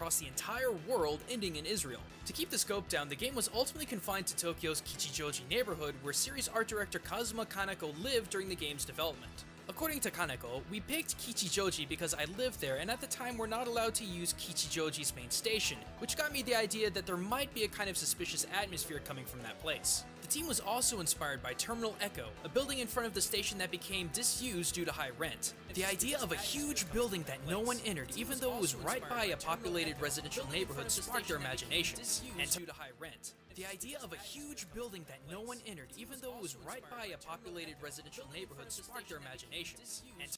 across the entire world, ending in Israel. To keep the scope down, the game was ultimately confined to Tokyo's Kichijoji neighborhood, where series art director Kazuma Kaneko lived during the game's development. According to Kaneko, we picked Kichijoji because I lived there, and at the time we're not allowed to use Kichijoji's main station, which got me the idea that there might be a kind of suspicious atmosphere coming from that place. The team was also inspired by Terminal Echo, a building in front of the station that became disused due to high rent. The idea of a huge building that no one entered, even though it was right by a populated residential neighborhood, sparked their imaginations. And due to high rent. The idea of a huge building that no one entered, even though it was right by a populated residential neighborhood, sparked their imaginations. And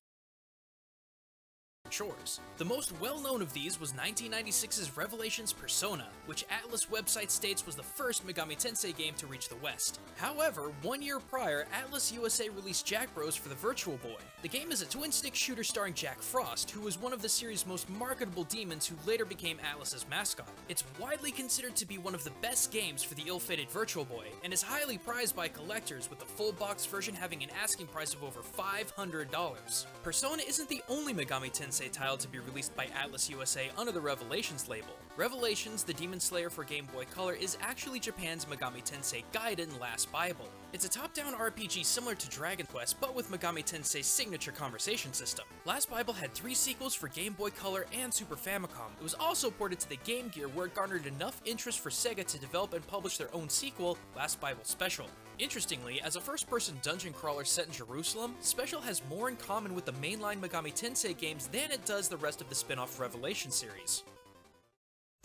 chores. The most well-known of these was 1996's Revelations Persona, which Atlus website states was the first Megami Tensei game to reach the West. However, 1 year prior, Atlus USA released Jack Bros for the Virtual Boy. The game is a twin-stick shooter starring Jack Frost, who was one of the series' most marketable demons who later became Atlus's mascot. It's widely considered to be one of the best games for the ill-fated Virtual Boy, and is highly prized by collectors, with the full box version having an asking price of over $500. Persona isn't the only Megami Tensei title to be released by Atlus USA under the Revelations label. Revelations, the Demon Slayer for Game Boy Color, is actually Japan's Megami Tensei Gaiden Last Bible. It's a top-down RPG similar to Dragon Quest, but with Megami Tensei's signature conversation system. Last Bible had 3 sequels for Game Boy Color and Super Famicom. It was also ported to the Game Gear, where it garnered enough interest for Sega to develop and publish their own sequel, Last Bible Special. Interestingly, as a first-person dungeon crawler set in Jerusalem, Special has more in common with the mainline Megami Tensei games than it does the rest of the spin-off Revelation series.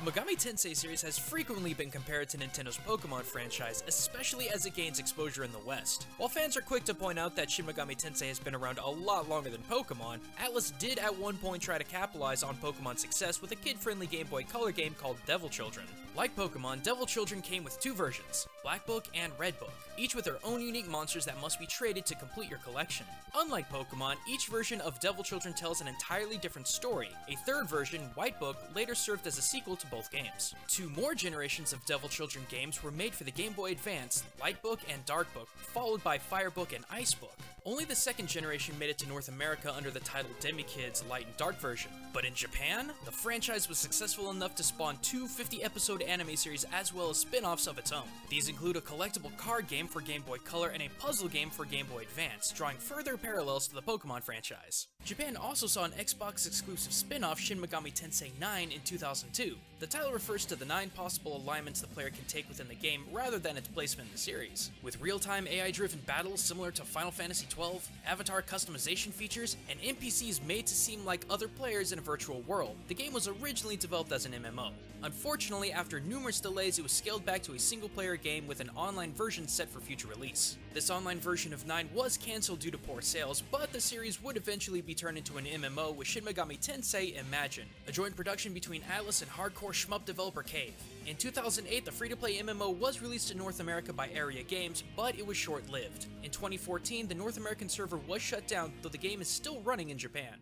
The Megami Tensei series has frequently been compared to Nintendo's Pokemon franchise, especially as it gains exposure in the West. While fans are quick to point out that Shin Megami Tensei has been around a lot longer than Pokemon, Atlus did at one point try to capitalize on Pokemon's success with a kid-friendly Game Boy Color game called Devil Children. Like Pokemon, Devil Children came with 2 versions, Black Book and Red Book, each with their own unique monsters that must be traded to complete your collection. Unlike Pokemon, each version of Devil Children tells an entirely different story. A third version, White Book, later served as a sequel to both games. 2 more generations of Devil Children games were made for the Game Boy Advance, Light Book and Dark Book, followed by Fire Book and Ice Book. Only the second generation made it to North America under the title Demi-Kid's Light and Dark version. But in Japan, the franchise was successful enough to spawn 2 50-episode anime series as well as spin-offs of its own. These include a collectible card game for Game Boy Color and a puzzle game for Game Boy Advance, drawing further parallels to the Pokemon franchise. Japan also saw an Xbox-exclusive spin-off, Shin Megami Tensei 9, in 2002. The title refers to the 9 possible alignments the player can take within the game rather than its placement in the series. With real-time AI-driven battles similar to Final Fantasy XII, avatar customization features, and NPCs made to seem like other players in a virtual world, the game was originally developed as an MMO. Unfortunately, after numerous delays, it was scaled back to a single-player game with an online version set for future release. This online version of 9 was cancelled due to poor sales, but the series would eventually be turned into an MMO with Shin Megami Tensei Imagine, a joint production between Atlus and hardcore shmup developer Cave. In 2008, the free-to-play MMO was released in North America by Area Games, but it was short-lived. In 2014, the North American server was shut down, though the game is still running in Japan.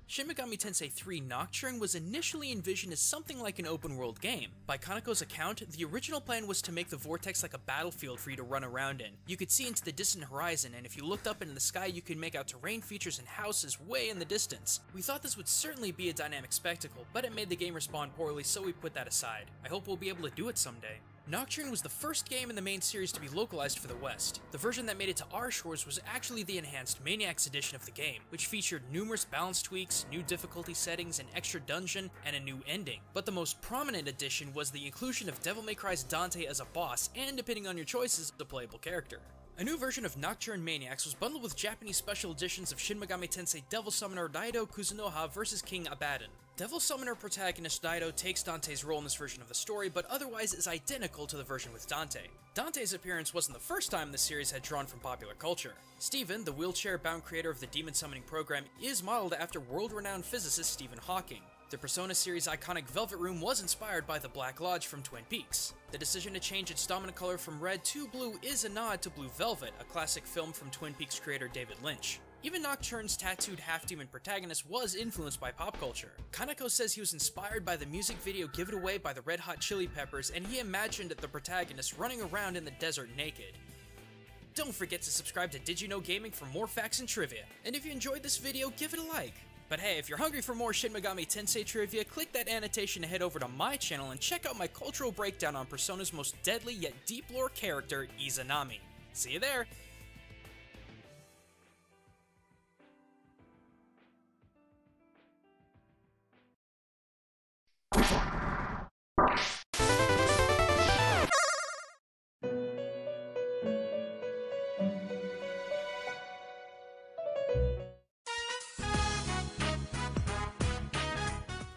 Shin Megami Tensei 3 Nocturne was initially envisioned as something like an open-world game. By Kaneko's account, the original plan was to make the vortex like a battlefield for you to run around in. You could see into the distant horizon, and if you looked up into the sky, you could make out terrain features and houses way in the distance. We thought this would certainly be a dynamic spectacle, but it made the game respond poorly, so we put that aside. I hope we'll be able to do it someday. Nocturne was the first game in the main series to be localized for the West. The version that made it to our shores was actually the enhanced Maniacs edition of the game, which featured numerous balance tweaks, new difficulty settings, an extra dungeon, and a new ending. But the most prominent addition was the inclusion of Devil May Cry's Dante as a boss, and depending on your choices, the playable character. A new version of Nocturne Maniacs was bundled with Japanese special editions of Shin Megami Tensei Devil Summoner Daido Kuzunoha vs King Abaddon. Devil Summoner protagonist Daido takes Dante's role in this version of the story, but otherwise is identical to the version with Dante. Dante's appearance wasn't the first time the series had drawn from popular culture. Stephen, the wheelchair-bound creator of the demon summoning program, is modeled after world-renowned physicist Stephen Hawking. The Persona series' iconic Velvet Room was inspired by the Black Lodge from Twin Peaks. The decision to change its dominant color from red to blue is a nod to Blue Velvet, a classic film from Twin Peaks creator David Lynch. Even Nocturne's tattooed half-demon protagonist was influenced by pop culture. Kaneko says he was inspired by the music video Give It Away by the Red Hot Chili Peppers, and he imagined the protagonist running around in the desert naked. Don't forget to subscribe to Did You Know Gaming for more facts and trivia, and if you enjoyed this video, give it a like. But hey, if you're hungry for more Shin Megami Tensei trivia, click that annotation to head over to my channel and check out my cultural breakdown on Persona's most deadly yet deep lore character, Izanami. See you there!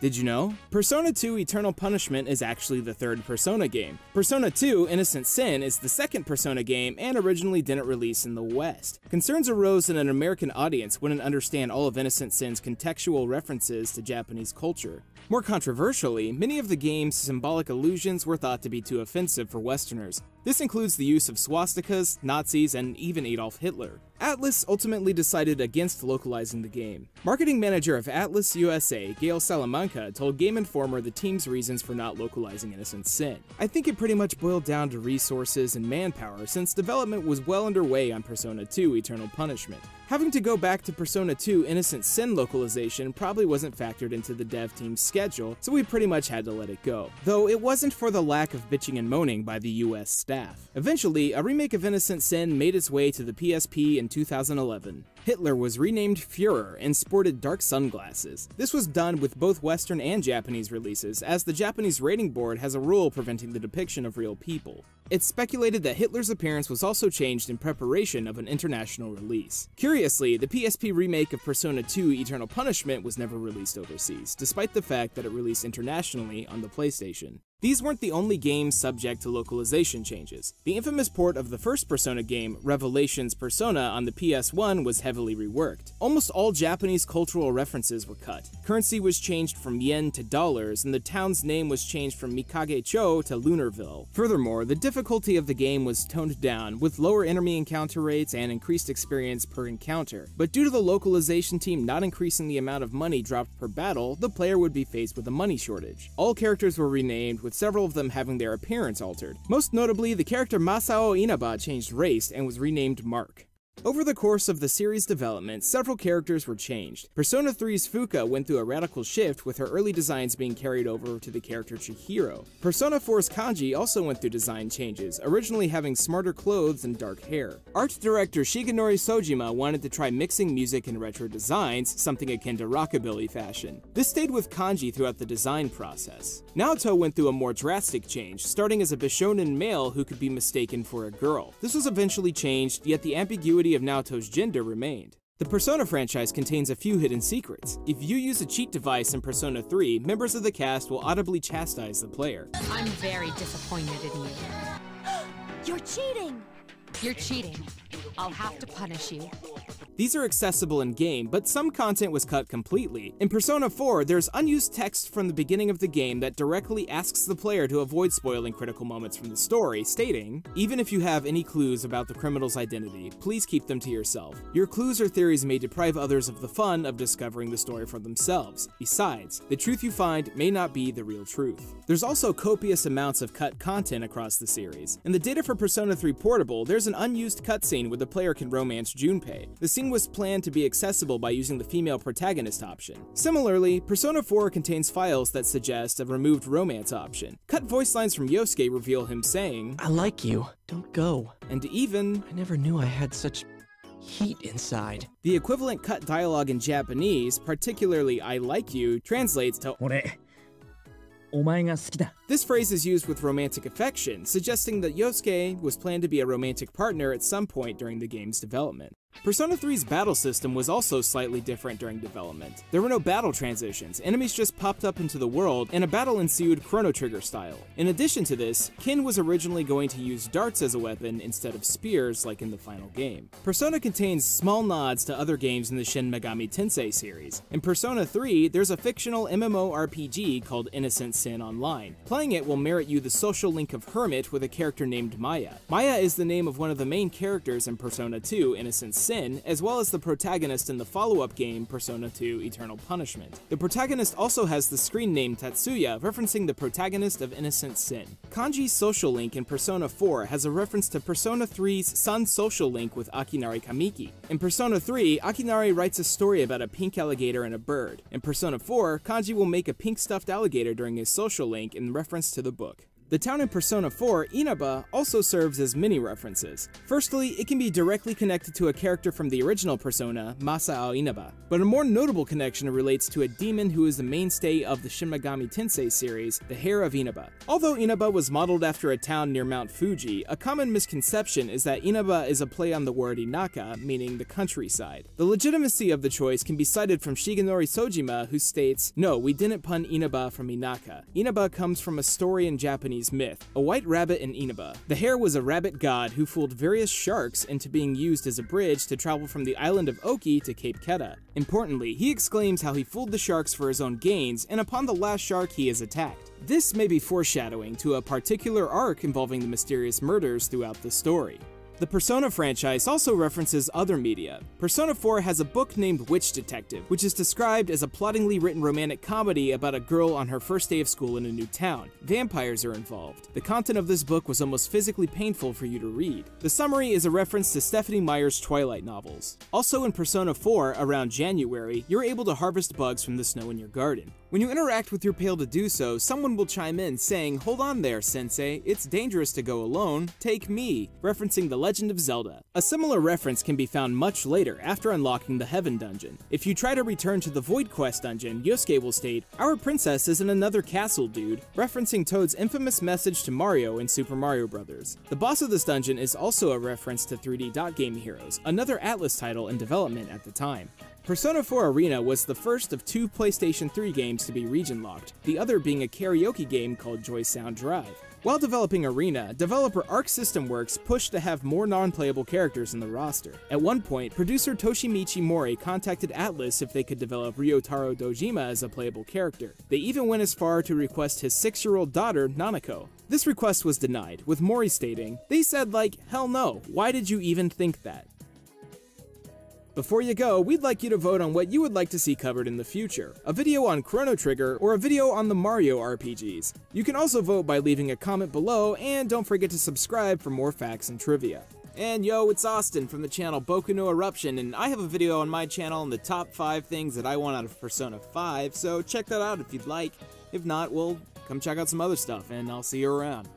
Did you know? Persona 2 Eternal Punishment is actually the third Persona game. Persona 2 Innocent Sin is the second Persona game and originally didn't release in the West. Concerns arose that an American audience wouldn't understand all of Innocent Sin's contextual references to Japanese culture. More controversially, many of the game's symbolic allusions were thought to be too offensive for Westerners. This includes the use of swastikas, Nazis, and even Adolf Hitler. Atlus ultimately decided against localizing the game. Marketing manager of Atlus USA, Gail Salamanca, told Game Informer the team's reasons for not localizing Innocent Sin. "I think it pretty much boiled down to resources and manpower, since development was well underway on Persona 2 Eternal Punishment. Having to go back to Persona 2 Innocent Sin localization probably wasn't factored into the dev team's schedule, so we pretty much had to let it go. Though it wasn't for the lack of bitching and moaning by the US staff. Eventually, a remake of Innocent Sin made its way to the PSP in 2011. Hitler was renamed Führer and sported dark sunglasses. This was done with both Western and Japanese releases, as the Japanese rating board has a rule preventing the depiction of real people. It's speculated that Hitler's appearance was also changed in preparation of an international release. Curiously, the PSP remake of Persona 2 Eternal Punishment was never released overseas, despite the fact that it released internationally on the PlayStation. These weren't the only games subject to localization changes. The infamous port of the first Persona game, Revelations Persona, on the PS1 was heavily reworked. Almost all Japanese cultural references were cut. Currency was changed from yen to dollars, and the town's name was changed from Mikage-cho to Lunarville. Furthermore, the difficulty of the game was toned down, with lower enemy encounter rates and increased experience per encounter. But due to the localization team not increasing the amount of money dropped per battle, the player would be faced with a money shortage. All characters were renamed, with several of them having their appearance altered. Most notably, the character Masao Inaba changed race and was renamed Mark. Over the course of the series' development, several characters were changed. Persona 3's Fuka went through a radical shift, with her early designs being carried over to the character Chihiro. Persona 4's Kanji also went through design changes, originally having smarter clothes and dark hair. Art director Shigenori Sojima wanted to try mixing music and retro designs, something akin to rockabilly fashion. This stayed with Kanji throughout the design process. Naoto went through a more drastic change, starting as a Bishonen male who could be mistaken for a girl. This was eventually changed, yet the ambiguity of Naoto's gender remained. The Persona franchise contains a few hidden secrets. If you use a cheat device in Persona 3, members of the cast will audibly chastise the player. I'm very disappointed in you. You're cheating! You're cheating. I'll have to punish you. These are accessible in-game, but some content was cut completely. In Persona 4, there's unused text from the beginning of the game that directly asks the player to avoid spoiling critical moments from the story, stating, "Even if you have any clues about the criminal's identity, please keep them to yourself. Your clues or theories may deprive others of the fun of discovering the story for themselves. Besides, the truth you find may not be the real truth." There's also copious amounts of cut content across the series. In the data for Persona 3 Portable, there's an unused cutscene where the player can romance Junpei. The scene was planned to be accessible by using the female protagonist option. Similarly, Persona 4 contains files that suggest a removed romance option. Cut voice lines from Yosuke reveal him saying, "I like you. Don't go." And even, "I never knew I had such heat inside." The equivalent cut dialogue in Japanese, particularly "I like you," translates to 俺お前が好きだ This phrase is used with romantic affection, suggesting that Yosuke was planned to be a romantic partner at some point during the game's development. Persona 3's battle system was also slightly different during development. There were no battle transitions, enemies just popped up into the world, and a battle ensued Chrono Trigger style. In addition to this, Kin was originally going to use darts as a weapon instead of spears like in the final game. Persona contains small nods to other games in the Shin Megami Tensei series. In Persona 3, there's a fictional MMORPG called Innocent Sin Online. Playing it will merit you the social link of Hermit with a character named Maya. Maya is the name of one of the main characters in Persona 2 Innocent Sin. Sin, as well as the protagonist in the follow-up game Persona 2 Eternal Punishment. The protagonist also has the screen name Tatsuya, referencing the protagonist of Innocent Sin. Kanji's social link in Persona 4 has a reference to Persona 3's Sun's social link with Akinari Kamiki. In Persona 3, Akinari writes a story about a pink alligator and a bird. In Persona 4, Kanji will make a pink stuffed alligator during his social link in reference to the book. The town in Persona 4, Inaba, also serves as mini references. Firstly, it can be directly connected to a character from the original Persona, Masao Inaba, but a more notable connection relates to a demon who is the mainstay of the Shin Megami Tensei series, the Hair of Inaba. Although Inaba was modeled after a town near Mount Fuji, a common misconception is that Inaba is a play on the word Inaka, meaning the countryside. The legitimacy of the choice can be cited from Shigenori Sojima, who states, "No, we didn't pun Inaba from Inaka. Inaba comes from a story in Japanese myth, a white rabbit in Inaba. The hare was a rabbit god who fooled various sharks into being used as a bridge to travel from the island of Oki to Cape Keta. Importantly, he exclaims how he fooled the sharks for his own gains, and upon the last shark he is attacked. This may be foreshadowing to a particular arc involving the mysterious murders throughout the story." The Persona franchise also references other media. Persona 4 has a book named Witch Detective, which is described as a plottingly written romantic comedy about a girl on her first day of school in a new town. Vampires are involved. The content of this book was almost physically painful for you to read. The summary is a reference to Stephanie Meyer's Twilight novels. Also in Persona 4, around January, you're able to harvest bugs from the snow in your garden. When you interact with your pail to do so, someone will chime in saying, "Hold on there, sensei, it's dangerous to go alone, take me," referencing The Legend of Zelda. A similar reference can be found much later, after unlocking the Heaven dungeon. If you try to return to the Void Quest dungeon, Yosuke will state, "Our princess is in another castle, dude," referencing Toad's infamous message to Mario in Super Mario Bros. The boss of this dungeon is also a reference to 3D Dot Game Heroes, another Atlus title in development at the time. Persona 4 Arena was the first of 2 PlayStation 3 games to be region-locked, the other being a karaoke game called Joy Sound Drive. While developing Arena, developer Arc System Works pushed to have more non-playable characters in the roster. At one point, producer Toshimichi Mori contacted Atlus if they could develop Ryotaro Dojima as a playable character. They even went as far to request his 6-year-old daughter, Nanako. This request was denied, with Mori stating, "They said like, hell no, why did you even think that?" Before you go, we'd like you to vote on what you would like to see covered in the future. A video on Chrono Trigger, or a video on the Mario RPGs. You can also vote by leaving a comment below, and don't forget to subscribe for more facts and trivia. And yo, it's Austin from the channel Boku no Eruption, and I have a video on my channel on the top 5 things that I want out of Persona 5, so check that out if you'd like. If not, well, come check out some other stuff, and I'll see you around.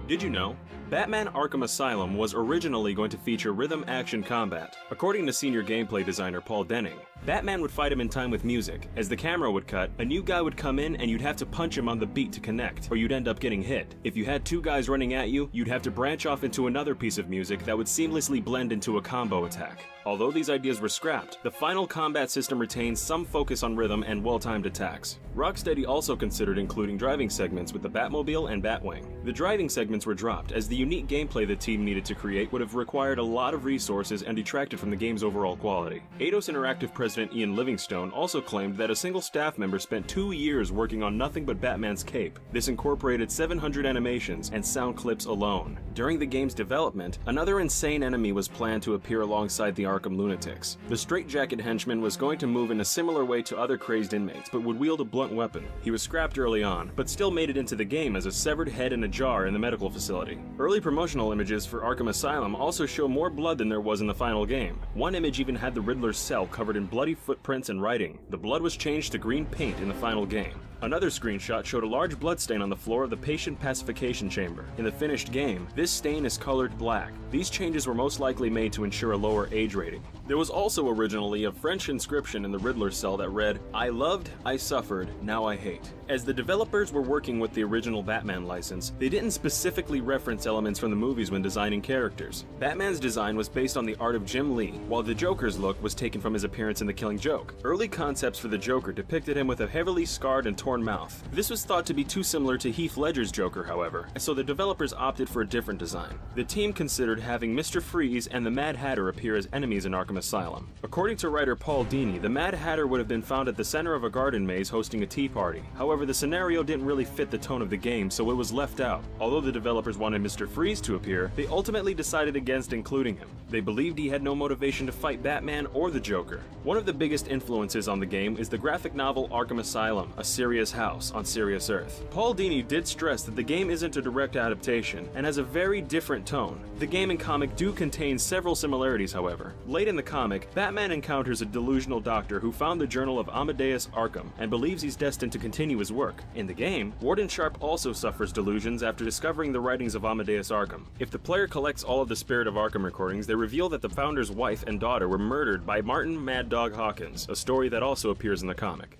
Did you know? Batman Arkham Asylum was originally going to feature rhythm action combat. According to senior gameplay designer Paul Denning, Batman would fight him in time with music. As the camera would cut, a new guy would come in and you'd have to punch him on the beat to connect, or you'd end up getting hit. If you had 2 guys running at you, you'd have to branch off into another piece of music that would seamlessly blend into a combo attack. Although these ideas were scrapped, the final combat system retains some focus on rhythm and well-timed attacks. Rocksteady also considered including driving segments with the Batmobile and Batwing. The driving segments were dropped, as the unique gameplay the team needed to create would have required a lot of resources and detracted from the game's overall quality. Eidos Interactive president Ian Livingstone also claimed that a single staff member spent 2 years working on nothing but Batman's cape. This incorporated 700 animations and sound clips alone. During the game's development, another insane enemy was planned to appear alongside the Arkham lunatics. The straitjacket henchman was going to move in a similar way to other crazed inmates, but would wield a blunt weapon. He was scrapped early on, but still made it into the game as a severed head in a jar in the medical facility. Early promotional images for Arkham Asylum also show more blood than there was in the final game. One image even had the Riddler's cell covered in bloody footprints and writing. The blood was changed to green paint in the final game. Another screenshot showed a large bloodstain on the floor of the patient pacification chamber. In the finished game, this stain is colored black. These changes were most likely made to ensure a lower age rating. There was also originally a French inscription in the Riddler's cell that read, "I loved, I suffered, now I hate." As the developers were working with the original Batman license, they didn't specifically reference elements from the movies when designing characters. Batman's design was based on the art of Jim Lee, while the Joker's look was taken from his appearance in The Killing Joke. Early concepts for the Joker depicted him with a heavily scarred and torn mouth. This was thought to be too similar to Heath Ledger's Joker, however, so the developers opted for a different design. The team considered having Mr. Freeze and the Mad Hatter appear as enemies in Arkham Asylum. According to writer Paul Dini, the Mad Hatter would have been found at the center of a garden maze hosting a tea party. However, the scenario didn't really fit the tone of the game, so it was left out. Although the developers wanted Mr. Freeze to appear, they ultimately decided against including him. They believed he had no motivation to fight Batman or the Joker. One of the biggest influences on the game is the graphic novel Arkham Asylum, A Serious House on Serious Earth. Paul Dini did stress that the game isn't a direct adaptation and has a very different tone. The game and comic do contain several similarities, however. Late in the comic, Batman encounters a delusional doctor who found the journal of Amadeus Arkham and believes he's destined to continue his work. In the game, Warden Sharp also suffers delusions after discovering the writings of Amadeus Arkham. If the player collects all of the Spirit of Arkham recordings, they reveal that the founder's wife and daughter were murdered by Martin Mad Dog Hawkins, a story that also appears in the comic.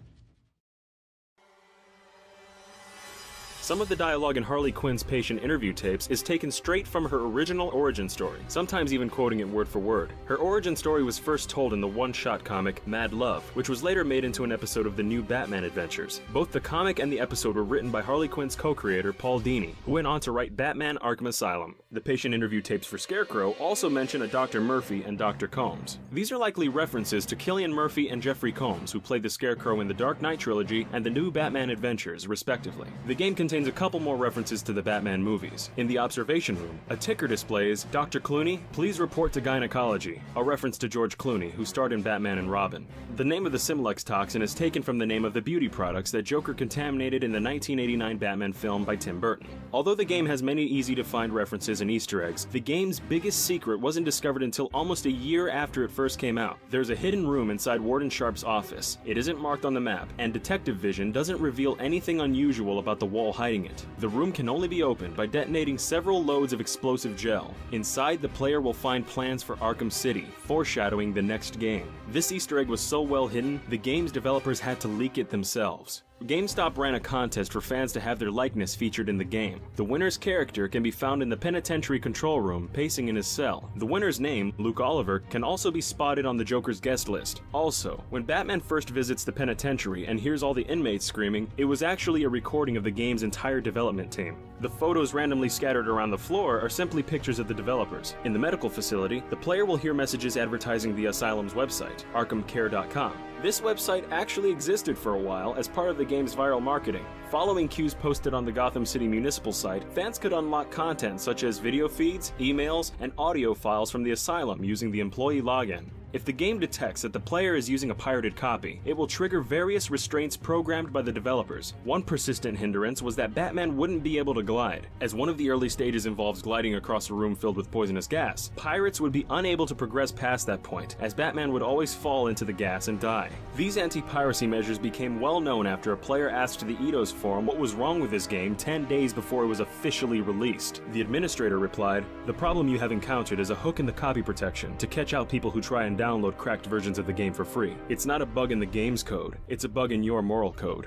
Some of the dialogue in Harley Quinn's patient interview tapes is taken straight from her original origin story, sometimes even quoting it word for word. Her origin story was first told in the one-shot comic Mad Love, which was later made into an episode of the new Batman Adventures. Both the comic and the episode were written by Harley Quinn's co-creator Paul Dini, who went on to write Batman Arkham Asylum. The patient interview tapes for Scarecrow also mention a Dr. Murphy and Dr. Combs. These are likely references to Cillian Murphy and Jeffrey Combs, who played the Scarecrow in the Dark Knight trilogy and the new Batman Adventures, respectively. The game contains a couple more references to the Batman movies. In the observation room, a ticker displays, "Dr. Clooney, please report to gynecology," a reference to George Clooney, who starred in Batman and Robin. The name of the Simlex toxin is taken from the name of the beauty products that Joker contaminated in the 1989 Batman film by Tim Burton. Although the game has many easy-to-find references and Easter eggs, the game's biggest secret wasn't discovered until almost a year after it first came out. There's a hidden room inside Warden Sharp's office. It isn't marked on the map, and Detective Vision doesn't reveal anything unusual about the wall hiding it. The room can only be opened by detonating several loads of explosive gel. Inside, the player will find plans for Arkham City, foreshadowing the next game. This Easter egg was so well hidden, the game's developers had to leak it themselves. GameStop ran a contest for fans to have their likeness featured in the game. The winner's character can be found in the penitentiary control room, pacing in his cell. The winner's name, Luke Oliver, can also be spotted on the Joker's guest list. Also, when Batman first visits the penitentiary and hears all the inmates screaming, it was actually a recording of the game's entire development team. The photos randomly scattered around the floor are simply pictures of the developers. In the medical facility, the player will hear messages advertising the Asylum's website, ArkhamCare.com. This website actually existed for a while as part of the game's viral marketing. Following cues posted on the Gotham City Municipal site, fans could unlock content such as video feeds, emails, and audio files from the Asylum using the employee login. If the game detects that the player is using a pirated copy, it will trigger various restraints programmed by the developers. One persistent hindrance was that Batman wouldn't be able to glide. As one of the early stages involves gliding across a room filled with poisonous gas, pirates would be unable to progress past that point, as Batman would always fall into the gas and die. These anti-piracy measures became well known after a player asked the Eidos forum what was wrong with his game 10 days before it was officially released. The administrator replied, "The problem you have encountered is a hook in the copy protection to catch out people who try and download cracked versions of the game for free. It's not a bug in the game's code, it's a bug in your moral code."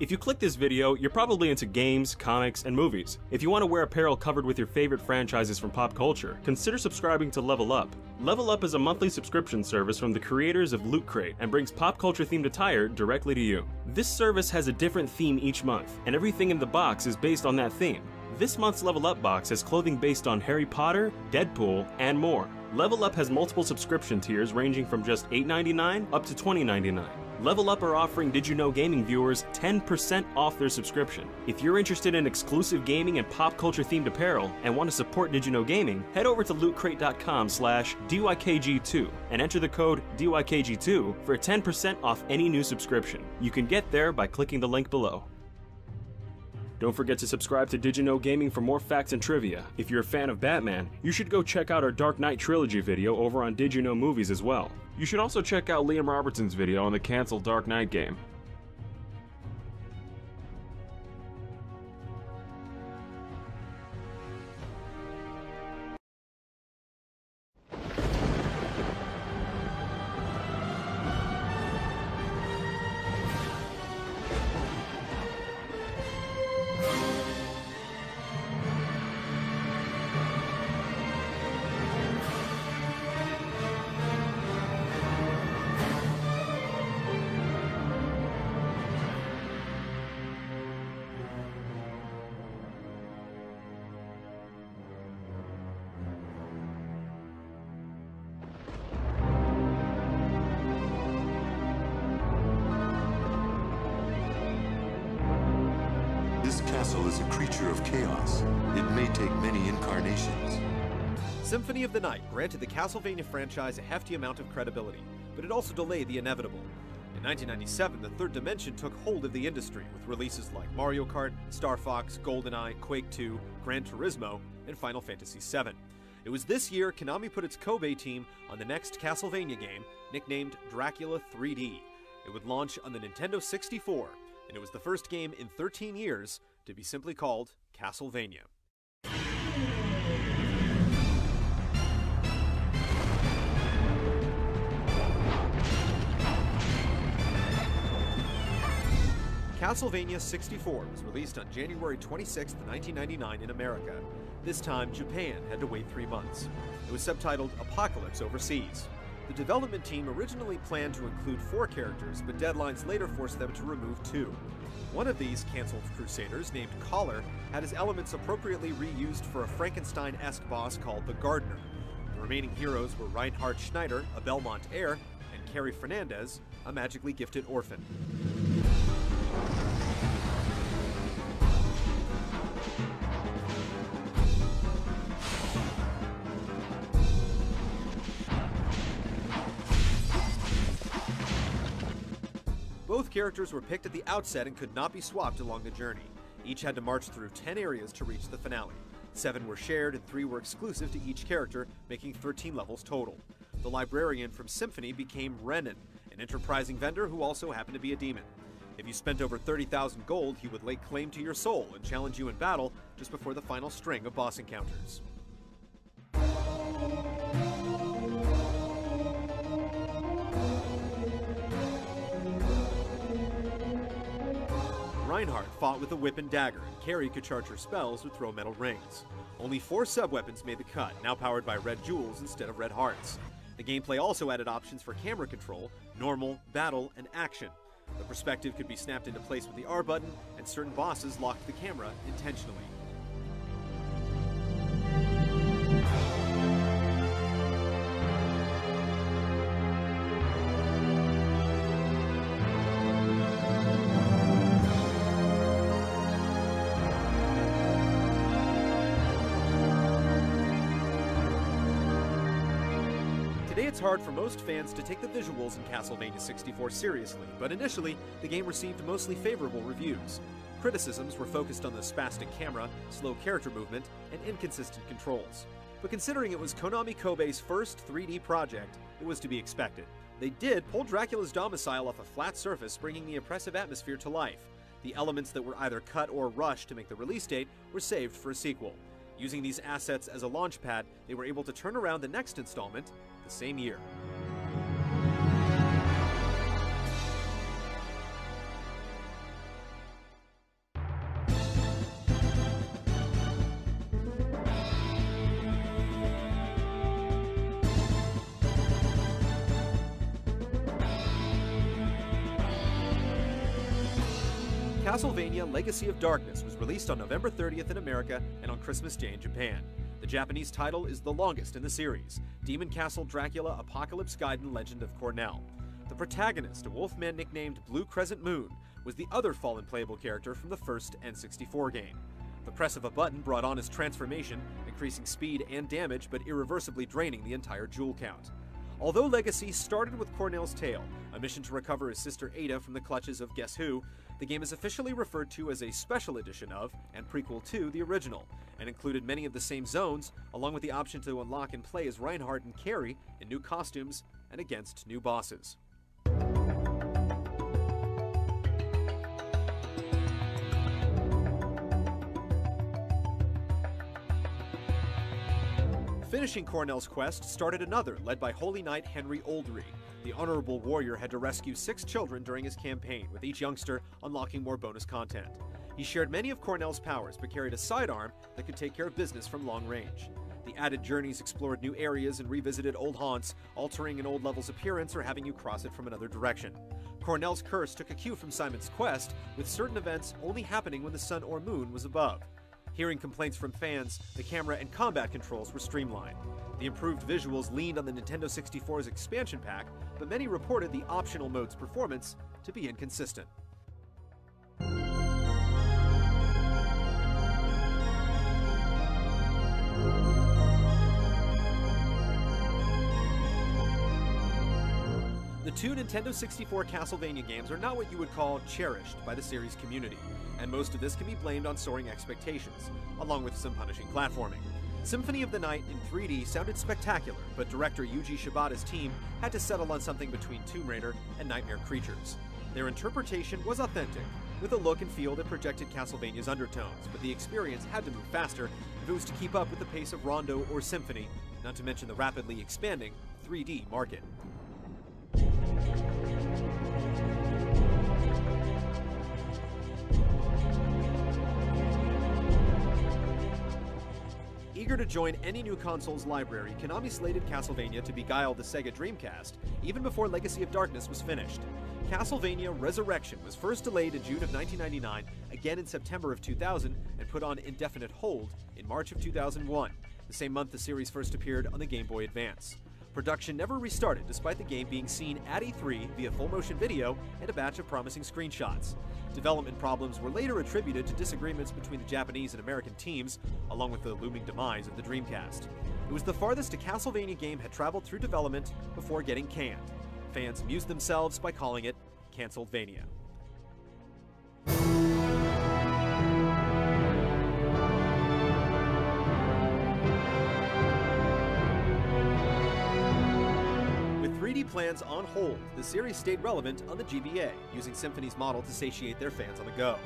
If you click this video, you're probably into games, comics, and movies. If you want to wear apparel covered with your favorite franchises from pop culture, consider subscribing to Level Up. Level Up is a monthly subscription service from the creators of Loot Crate and brings pop culture themed attire directly to you. This service has a different theme each month, and everything in the box is based on that theme. This month's Level Up box has clothing based on Harry Potter, Deadpool, and more. Level Up has multiple subscription tiers ranging from just $8.99 up to $20.99. Level Up are offering Did You Know Gaming viewers 10% off their subscription. If you're interested in exclusive gaming and pop culture themed apparel and want to support Did You Know Gaming, head over to lootcrate.com/DYKG2 and enter the code DYKG2 for 10% off any new subscription. You can get there by clicking the link below. Don't forget to subscribe to Did You Know Gaming for more facts and trivia. If you're a fan of Batman, you should go check out our Dark Knight trilogy video over on Did You Know Movies as well. You should also check out Liam Robertson's video on the canceled Dark Knight game. This castle is a creature of chaos. It may take many incarnations. Symphony of the Night granted the Castlevania franchise a hefty amount of credibility, but it also delayed the inevitable. In 1997, the third dimension took hold of the industry with releases like Mario Kart, Star Fox, GoldenEye, Quake 2, Gran Turismo, and Final Fantasy VII. It was this year Konami put its Kobe team on the next Castlevania game, nicknamed Dracula 3D. It would launch on the Nintendo 64, and it was the first game in 13 years to be simply called Castlevania. Castlevania 64 was released on January 26, 1999 in America. This time, Japan had to wait 3 months. It was subtitled Apocalypse overseas. The development team originally planned to include 4 characters, but deadlines later forced them to remove 2. One of these canceled Crusaders, named Collar, had his elements appropriately reused for a Frankenstein-esque boss called the Gardener. The remaining heroes were Reinhard Schneider, a Belmont heir, and Carrie Fernandez, a magically gifted orphan. Both characters were picked at the outset and could not be swapped along the journey. Each had to march through 10 areas to reach the finale. 7 were shared and 3 were exclusive to each character, making 13 levels total. The librarian from Symphony became Renan, an enterprising vendor who also happened to be a demon. If you spent over 30,000 gold, he would lay claim to your soul and challenge you in battle just before the final string of boss encounters. Reinhardt fought with a whip and dagger, and Carrie could charge her spells with throw metal rings. Only 4 sub-weapons made the cut, now powered by red jewels instead of red hearts. The gameplay also added options for camera control, normal, battle, and action. The perspective could be snapped into place with the R button, and certain bosses locked the camera intentionally. Today it's hard for most fans to take the visuals in Castlevania 64 seriously, but initially, the game received mostly favorable reviews. Criticisms were focused on the spastic camera, slow character movement, and inconsistent controls. But considering it was Konami Kobe's first 3D project, it was to be expected. They did pull Dracula's domicile off a flat surface, bringing the oppressive atmosphere to life. The elements that were either cut or rushed to make the release date were saved for a sequel. Using these assets as a launchpad, they were able to turn around the next installment the same year. Castlevania Legacy of Darkness was released on November 30th in America and on Christmas Day in Japan. The Japanese title is the longest in the series, Demon Castle Dracula Apocalypse Gaiden Legend of Cornell. The protagonist, a wolfman nicknamed Blue Crescent Moon, was the other fallen playable character from the first N64 game. The press of a button brought on his transformation, increasing speed and damage but irreversibly draining the entire jewel count. Although Legacy started with Cornell's tale, a mission to recover his sister Ada from the clutches of Guess Who, the game is officially referred to as a special edition of, and prequel to, the original, and included many of the same zones, along with the option to unlock and play as Reinhardt and Carrie in new costumes and against new bosses. Finishing Cornell's quest started another, led by Holy Knight Henry Oldry. The honorable warrior had to rescue 6 children during his campaign, with each youngster unlocking more bonus content. He shared many of Cornell's powers, but carried a sidearm that could take care of business from long range. The added journeys explored new areas and revisited old haunts, altering an old level's appearance or having you cross it from another direction. Cornell's curse took a cue from Simon's quest, with certain events only happening when the sun or moon was above. Hearing complaints from fans, the camera and combat controls were streamlined. The improved visuals leaned on the Nintendo 64's expansion pack, but many reported the optional mode's performance to be inconsistent. two Nintendo 64 Castlevania games are not what you would call cherished by the series community, and most of this can be blamed on soaring expectations, along with some punishing platforming. Symphony of the Night in 3D sounded spectacular, but director Yuji Shibata's team had to settle on something between Tomb Raider and Nightmare Creatures. Their interpretation was authentic, with a look and feel that projected Castlevania's undertones, but the experience had to move faster if it was to keep up with the pace of Rondo or Symphony, not to mention the rapidly expanding 3D market. Eager to join any new console's library, Konami slated Castlevania to beguile the Sega Dreamcast even before Legacy of Darkness was finished. Castlevania Resurrection was first delayed in June of 1999, again in September of 2000, and put on indefinite hold in March of 2001, the same month the series first appeared on the Game Boy Advance. Production never restarted despite the game being seen at E3 via full motion video and a batch of promising screenshots. Development problems were later attributed to disagreements between the Japanese and American teams, along with the looming demise of the Dreamcast. It was the farthest a Castlevania game had traveled through development before getting canned. Fans amused themselves by calling it Cancelvania. With 3D plans on hold, the series stayed relevant on the GBA, using Symphony's model to satiate their fans on the go.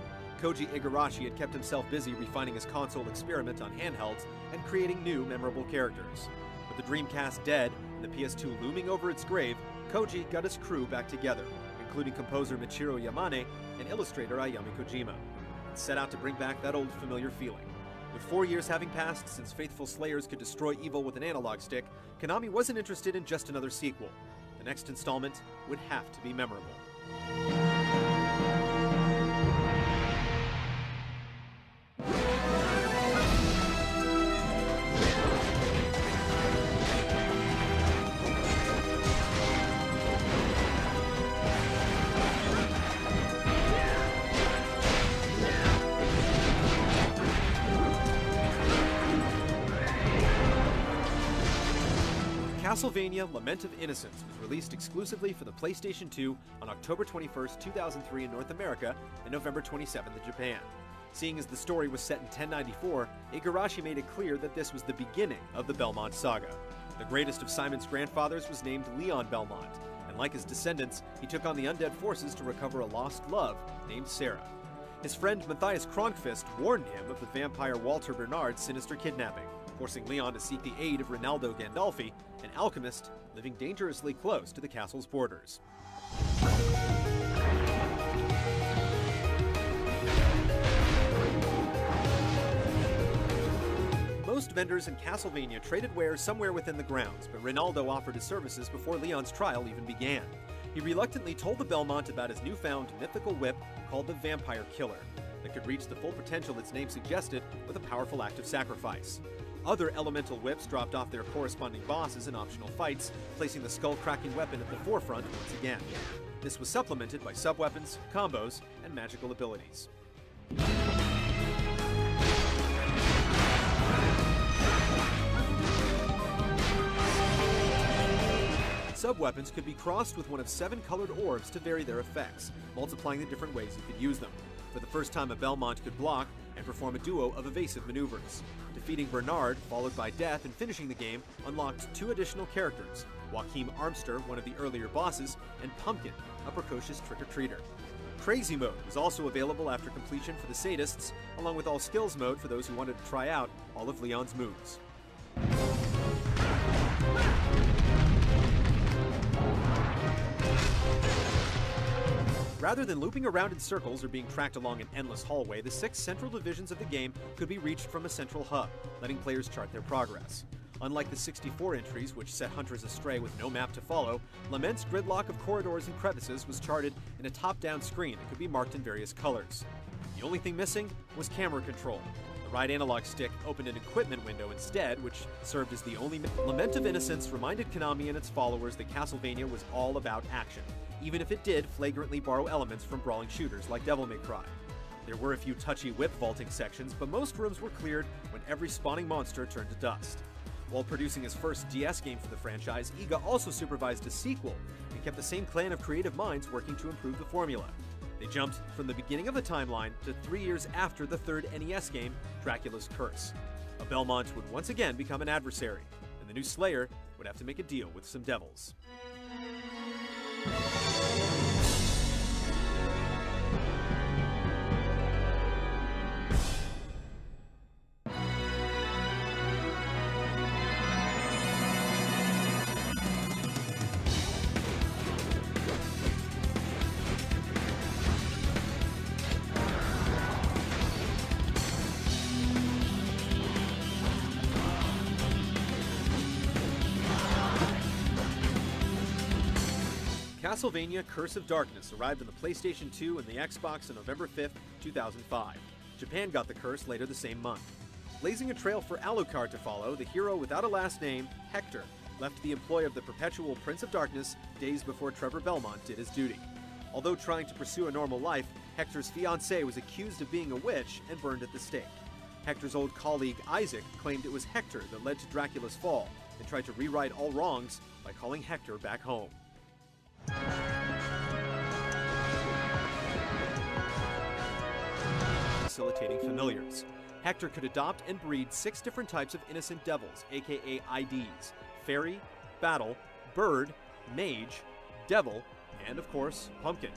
Koji Igarashi had kept himself busy refining his console experiment on handhelds and creating new memorable characters. With the Dreamcast dead and the PS2 looming over its grave, Koji got his crew back together, including composer Michiru Yamane and illustrator Ayami Kojima, and set out to bring back that old familiar feeling. With 4 years having passed since faithful slayers could destroy evil with an analog stick, Konami wasn't interested in just another sequel. The next installment would have to be memorable. Castlevania Lament of Innocence was released exclusively for the PlayStation 2 on October 21, 2003 in North America and November 27 in Japan. Seeing as the story was set in 1094, Igarashi made it clear that this was the beginning of the Belmont saga. The greatest of Simon's grandfathers was named Leon Belmont, and like his descendants, he took on the undead forces to recover a lost love named Sarah. His friend Matthias Kronkvist warned him of the vampire Walter Bernard's sinister kidnapping, forcing Leon to seek the aid of Rinaldo Gandolfi, an alchemist living dangerously close to the castle's borders. Most vendors in Castlevania traded wares somewhere within the grounds, but Rinaldo offered his services before Leon's trial even began. He reluctantly told the Belmont about his newfound mythical whip called the Vampire Killer, that could reach the full potential its name suggested with a powerful act of sacrifice. Other elemental whips dropped off their corresponding bosses in optional fights, placing the skull-cracking weapon at the forefront once again. This was supplemented by sub-weapons, combos, and magical abilities. Sub-weapons could be crossed with one of 7 colored orbs to vary their effects, multiplying the different ways you could use them. For the first time, a Belmont could block and perform a duo of evasive maneuvers. Defeating Bernard, followed by death and finishing the game, unlocked 2 additional characters, Joachim Armster, one of the earlier bosses, and Pumpkin, a precocious trick-or-treater. Crazy Mode was also available after completion for the sadists, along with All Skills Mode for those who wanted to try out all of Leon's moves. Rather than looping around in circles or being tracked along an endless hallway, the 6 central divisions of the game could be reached from a central hub, letting players chart their progress. Unlike the 64 entries, which set hunters astray with no map to follow, Lament's gridlock of corridors and crevices was charted in a top-down screen that could be marked in various colors. The only thing missing was camera control. The right analog stick opened an equipment window instead, which served as the only... Lament of Innocence reminded Konami and its followers that Castlevania was all about action, even if it did flagrantly borrow elements from brawling shooters like Devil May Cry. There were a few touchy whip vaulting sections, but most rooms were cleared when every spawning monster turned to dust. While producing his first DS game for the franchise, Iga also supervised a sequel and kept the same clan of creative minds working to improve the formula. They jumped from the beginning of the timeline to 3 years after the third NES game, Dracula's Curse. A Belmont would once again become an adversary, and the new Slayer would have to make a deal with some devils. Castlevania Curse of Darkness arrived on the PlayStation 2 and the Xbox on November 5th, 2005. Japan got the curse later the same month. Blazing a trail for Alucard to follow, the hero without a last name, Hector, left the employ of the perpetual Prince of Darkness days before Trevor Belmont did his duty. Although trying to pursue a normal life, Hector's fiancée was accused of being a witch and burned at the stake. Hector's old colleague Isaac claimed it was Hector that led to Dracula's fall and tried to rewrite all wrongs by calling Hector back home. Facilitating familiars. Hector could adopt and breed 6 different types of innocent devils, aka IDs: fairy, battle, bird, mage, devil, and of course, pumpkin.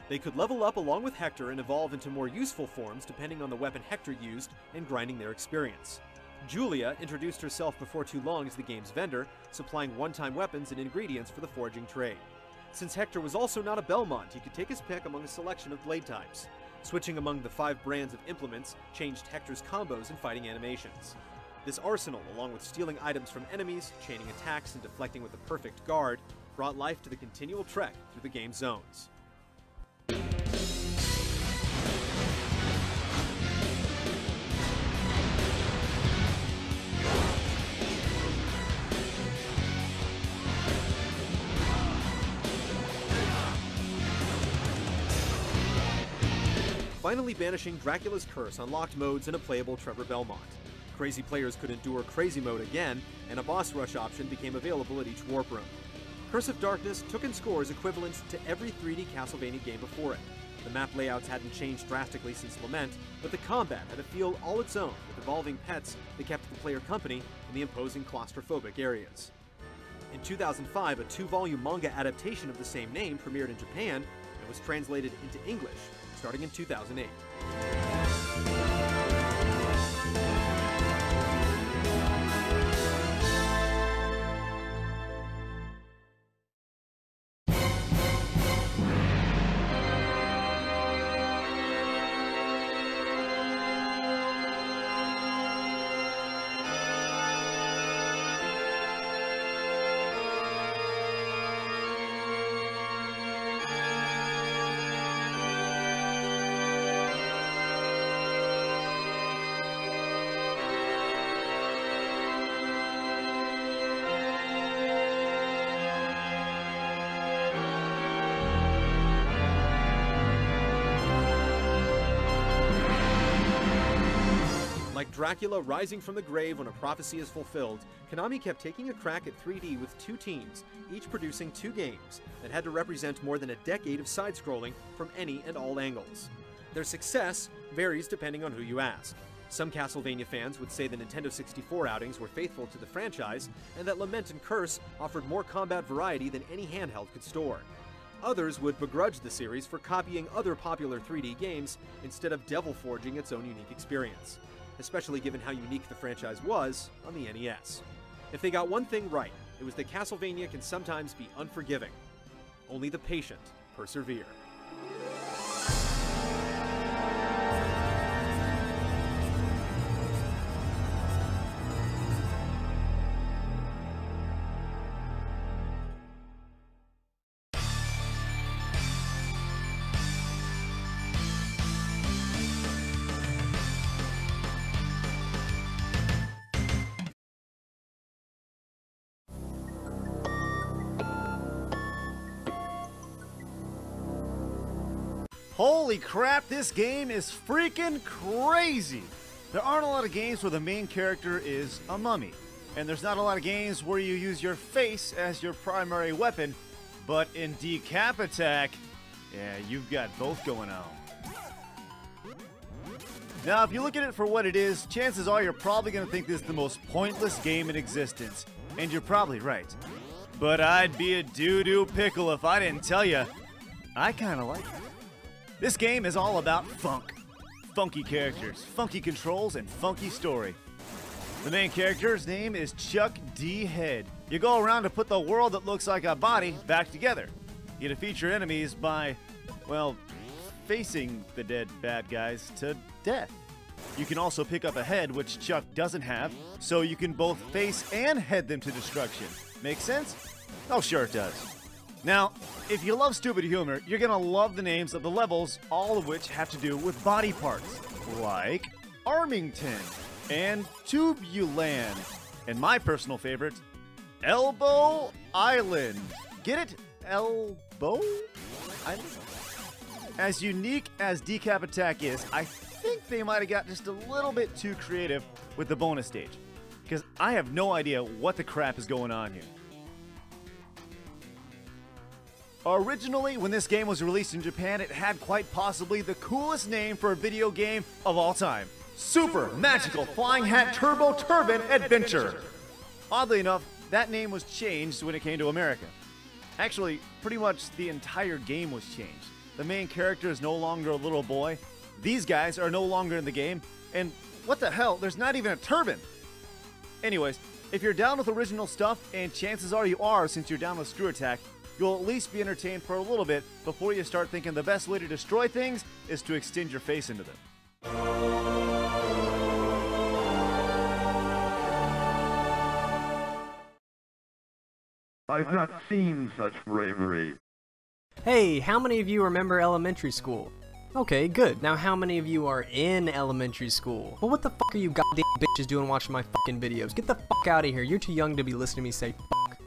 They could level up along with Hector and evolve into more useful forms depending on the weapon Hector used and grinding their experience. Julia introduced herself before too long as the game's vendor, supplying one-time weapons and ingredients for the forging trade. Since Hector was also not a Belmont, he could take his pick among a selection of blade types. Switching among the 5 brands of implements changed Hector's combos and fighting animations. This arsenal, along with stealing items from enemies, chaining attacks, and deflecting with a perfect guard, brought life to the continual trek through the game's zones. Finally banishing Dracula's Curse unlocked modes and a playable Trevor Belmont. Crazy players could endure Crazy Mode again, and a boss rush option became available at each warp room. Curse of Darkness took in scores equivalent to every 3D Castlevania game before it. The map layouts hadn't changed drastically since Lament, but the combat had a feel all its own, with evolving pets that kept the player company in the imposing claustrophobic areas. In 2005, a 2-volume manga adaptation of the same name premiered in Japan and was translated into English, starting in 2008. Like Dracula rising from the grave when a prophecy is fulfilled, Konami kept taking a crack at 3D with 2 teams, each producing 2 games that had to represent more than a decade of side-scrolling from any and all angles. Their success varies depending on who you ask. Some Castlevania fans would say the Nintendo 64 outings were faithful to the franchise, and that Lament and Curse offered more combat variety than any handheld could store. Others would begrudge the series for copying other popular 3D games instead of devil forging its own unique experience, especially given how unique the franchise was on the NES. If they got one thing right, it was that Castlevania can sometimes be unforgiving. Only the patient persevere. Holy crap, this game is freaking crazy! There aren't a lot of games where the main character is a mummy. and there's not a lot of games where you use your face as your primary weapon, but in Decap Attack, yeah, you've got both going on. Now, if you look at it for what it is, chances are you're probably going to think this is the most pointless game in existence. And you're probably right. But I'd be a doo-doo pickle if I didn't tell you, I kind of like it. This game is all about funk. Funky characters, funky controls, and funky story. The main character's name is Chuck D. Head. You go around to put the world that looks like a body back together. You defeat your enemies by, well, facing the dead bad guys to death. You can also pick up a head, which Chuck doesn't have, so you can both face and head them to destruction. Make sense? Oh, sure it does. Now, if you love stupid humor, you're gonna love the names of the levels, all of which have to do with body parts, like Armington and Tubuland, and my personal favorite, Elbow Island. Get it? Elbow Island? As unique as Decap Attack is, I think they might have got just a little bit too creative with the bonus stage, because I have no idea what the crap is going on here. Originally, when this game was released in Japan, it had quite possibly the coolest name for a video game of all time. Super Magical Flying Hat Turbo Turbine Adventure. Oddly enough, that name was changed when it came to America. Actually, pretty much the entire game was changed. The main character is no longer a little boy. These guys are no longer in the game. And what the hell, there's not even a turbine. Anyways, if you're down with original stuff, and chances are you are since you're down with Screw Attack, you'll at least be entertained for a little bit before you start thinking the best way to destroy things is to extend your face into them. I've not seen such bravery. Hey, how many of you remember elementary school? Okay, good. Now how many of you are in elementary school? Well, what the fuck are you goddamn bitches doing watching my fucking videos? Get the fuck out of here. You're too young to be listening to me say fuck.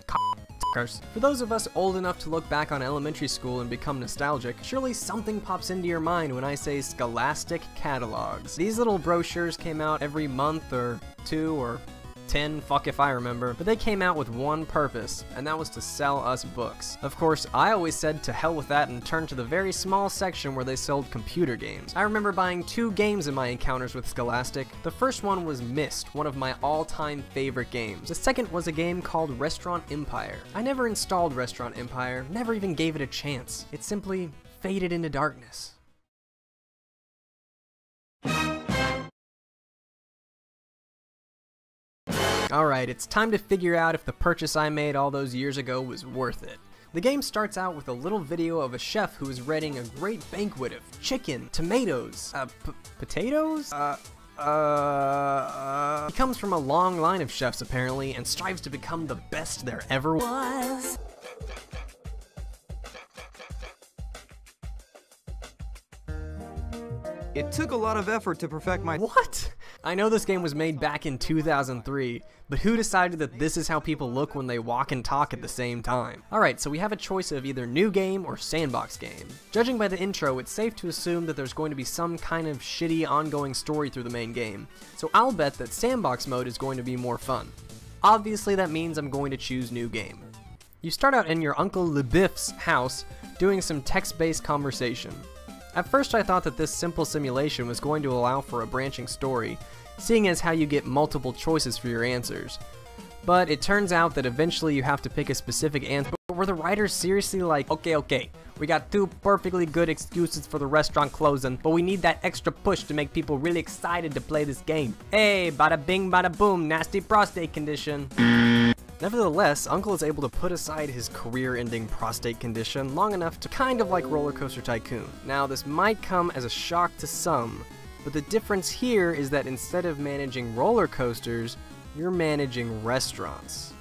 Cocksuckers. For those of us old enough to look back on elementary school and become nostalgic, surely something pops into your mind when I say Scholastic catalogs. These little brochures came out every month or 2 or 10, fuck if I remember, but they came out with one purpose, and that was to sell us books. Of course, I always said to hell with that and turned to the very small section where they sold computer games. I remember buying 2 games in my encounters with Scholastic. The first one was Myst, one of my all-time favorite games. The second was a game called Restaurant Empire. I never installed Restaurant Empire, never even gave it a chance. It simply faded into darkness. Alright, it's time to figure out if the purchase I made all those years ago was worth it. The game starts out with a little video of a chef who is readying a great banquet of chicken, tomatoes, potatoes? He comes from a long line of chefs apparently and strives to become the best there ever was. It took a lot of effort to perfect my— What? I know this game was made back in 2003, but who decided that this is how people look when they walk and talk at the same time? Alright, so we have a choice of either new game or sandbox game. Judging by the intro, it's safe to assume that there's going to be some kind of shitty ongoing story through the main game, so I'll bet that sandbox mode is going to be more fun. Obviously that means I'm going to choose new game. You start out in your Uncle LeBiff's house doing some text-based conversation. At first I thought that this simple simulation was going to allow for a branching story, seeing as how you get multiple choices for your answers. But it turns out that eventually you have to pick a specific answer. But were the writers seriously like, okay, we got 2 perfectly good excuses for the restaurant closing, but we need that extra push to make people really excited to play this game. Hey, bada bing bada boom, nasty prostate condition. Nevertheless, Uncle is able to put aside his career-ending prostate condition long enough to kind of like Roller Coaster Tycoon. Now, this might come as a shock to some, but the difference here is that instead of managing roller coasters, you're managing restaurants.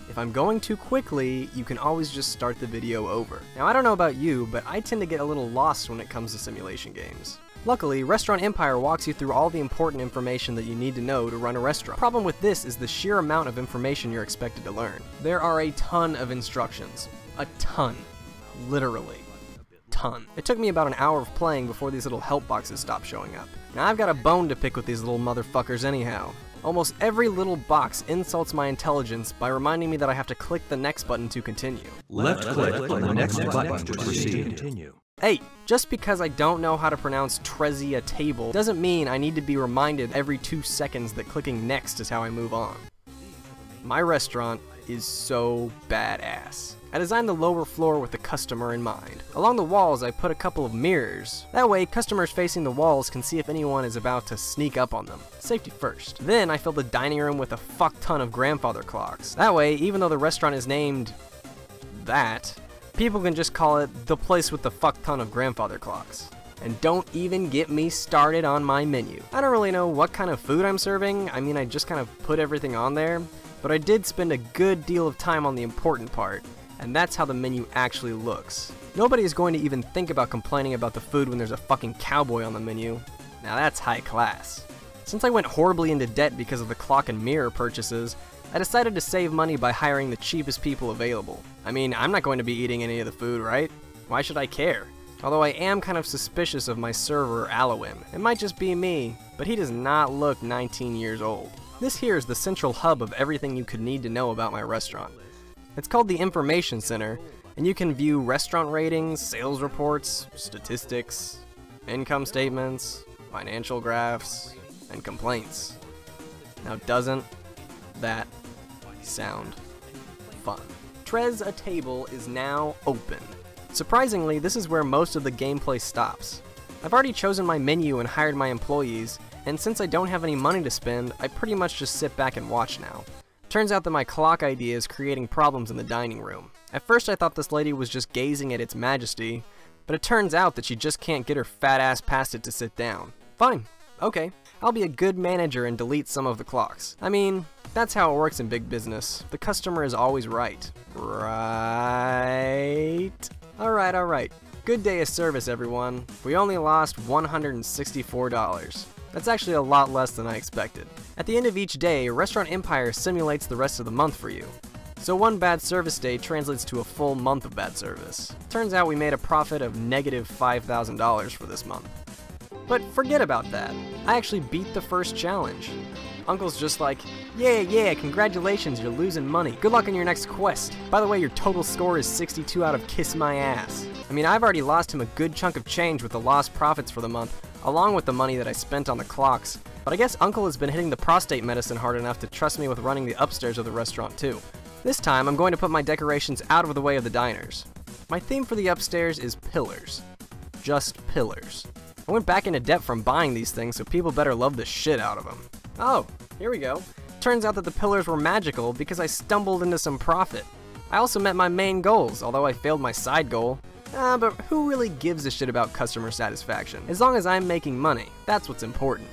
If I'm going too quickly, you can always just start the video over. Now, I don't know about you, but I tend to get a little lost when it comes to simulation games. Luckily, Restaurant Empire walks you through all the important information that you need to know to run a restaurant. The problem with this is the sheer amount of information you're expected to learn. There are a ton of instructions. A ton. Literally. Ton. It took me about an hour of playing before these little help boxes stopped showing up. Now I've got a bone to pick with these little motherfuckers anyhow. Almost every little box insults my intelligence by reminding me that I have to click the next button to continue. Left click on the next button to proceed. Continue. Hey, just because I don't know how to pronounce Trezia table doesn't mean I need to be reminded every 2 seconds that clicking next is how I move on. My restaurant is so badass. I designed the lower floor with the customer in mind. Along the walls, I put a couple of mirrors. That way, customers facing the walls can see if anyone is about to sneak up on them. Safety first. Then, I filled the dining room with a fuck ton of grandfather clocks. That way, even though the restaurant is named that, people can just call it the place with the fuck ton of grandfather clocks. And don't even get me started on my menu. I don't really know what kind of food I'm serving. I mean, I just kind of put everything on there. But I did spend a good deal of time on the important part. And that's how the menu actually looks. Nobody is going to even think about complaining about the food when there's a fucking cowboy on the menu. Now that's high class. Since I went horribly into debt because of the clock and mirror purchases, I decided to save money by hiring the cheapest people available. I mean, I'm not going to be eating any of the food, right? Why should I care? Although I am kind of suspicious of my server, Alowim. It might just be me, but he does not look 19 years old. This here is the central hub of everything you could need to know about my restaurant. It's called the Information Center, and you can view restaurant ratings, sales reports, statistics, income statements, financial graphs, and complaints. Now doesn't that sound fun? Trez Table is now open. Surprisingly, this is where most of the gameplay stops. I've already chosen my menu and hired my employees, and since I don't have any money to spend, I pretty much just sit back and watch now. Turns out that my clock idea is creating problems in the dining room. At first I thought this lady was just gazing at its majesty, but it turns out that she just can't get her fat ass past it to sit down. Fine, okay, I'll be a good manager and delete some of the clocks. I mean, that's how it works in big business. The customer is always right. Right? Alright. Good day of service, everyone. We only lost $164. That's actually a lot less than I expected. At the end of each day, Restaurant Empire simulates the rest of the month for you. So one bad service day translates to a full month of bad service. Turns out we made a profit of negative $5,000 for this month. But forget about that. I actually beat the first challenge. Uncle's just like, yeah, congratulations, you're losing money. Good luck on your next quest. By the way, your total score is 62 out of kiss my ass. I mean, I've already lost him a good chunk of change with the lost profits for the month, along with the money that I spent on the clocks. But I guess Uncle has been hitting the prostate medicine hard enough to trust me with running the upstairs of the restaurant too. This time, I'm going to put my decorations out of the way of the diners. My theme for the upstairs is pillars. Just pillars. I went back into debt from buying these things, so people better love the shit out of them. Oh, here we go. Turns out that the pillars were magical because I stumbled into some profit. I also met my main goals, although I failed my side goal. But who really gives a shit about customer satisfaction? As long as I'm making money, that's what's important.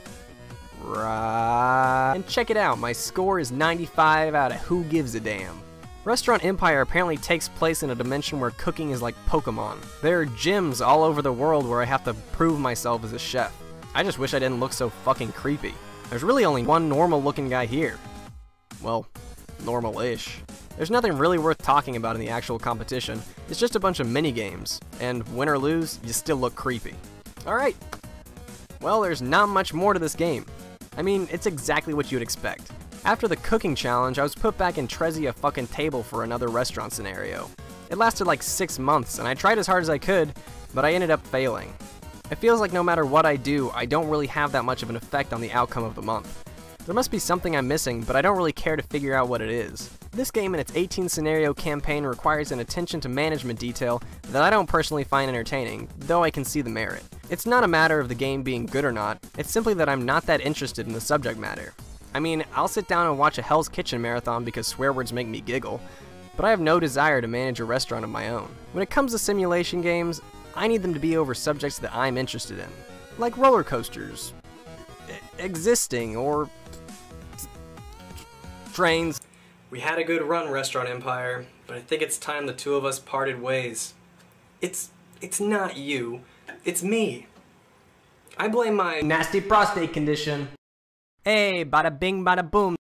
Right. And check it out, my score is 95 out of who gives a damn. Restaurant Empire apparently takes place in a dimension where cooking is like Pokemon. There are gyms all over the world where I have to prove myself as a chef. I just wish I didn't look so fucking creepy. There's really only one normal looking guy here. Well, normal-ish. There's nothing really worth talking about in the actual competition. It's just a bunch of mini-games, and win or lose, you still look creepy. Alright. Well, there's not much more to this game. I mean, it's exactly what you'd expect. After the cooking challenge, I was put back in Trezia fucking table for another restaurant scenario. It lasted like 6 months, and I tried as hard as I could, but I ended up failing. It feels like no matter what I do, I don't really have that much of an effect on the outcome of the month. There must be something I'm missing, but I don't really care to figure out what it is. This game and its 18 scenario campaign requires an attention to management detail that I don't personally find entertaining, though I can see the merit. It's not a matter of the game being good or not, it's simply that I'm not that interested in the subject matter. I mean, I'll sit down and watch a Hell's Kitchen marathon because swear words make me giggle, but I have no desire to manage a restaurant of my own. When it comes to simulation games, I need them to be over subjects that I'm interested in, like roller coasters, existing, or trains. We had a good run, Restaurant Empire, but I think it's time the two of us parted ways. It's not you, it's me. I blame my nasty prostate condition. Hey, bada bing, bada boom.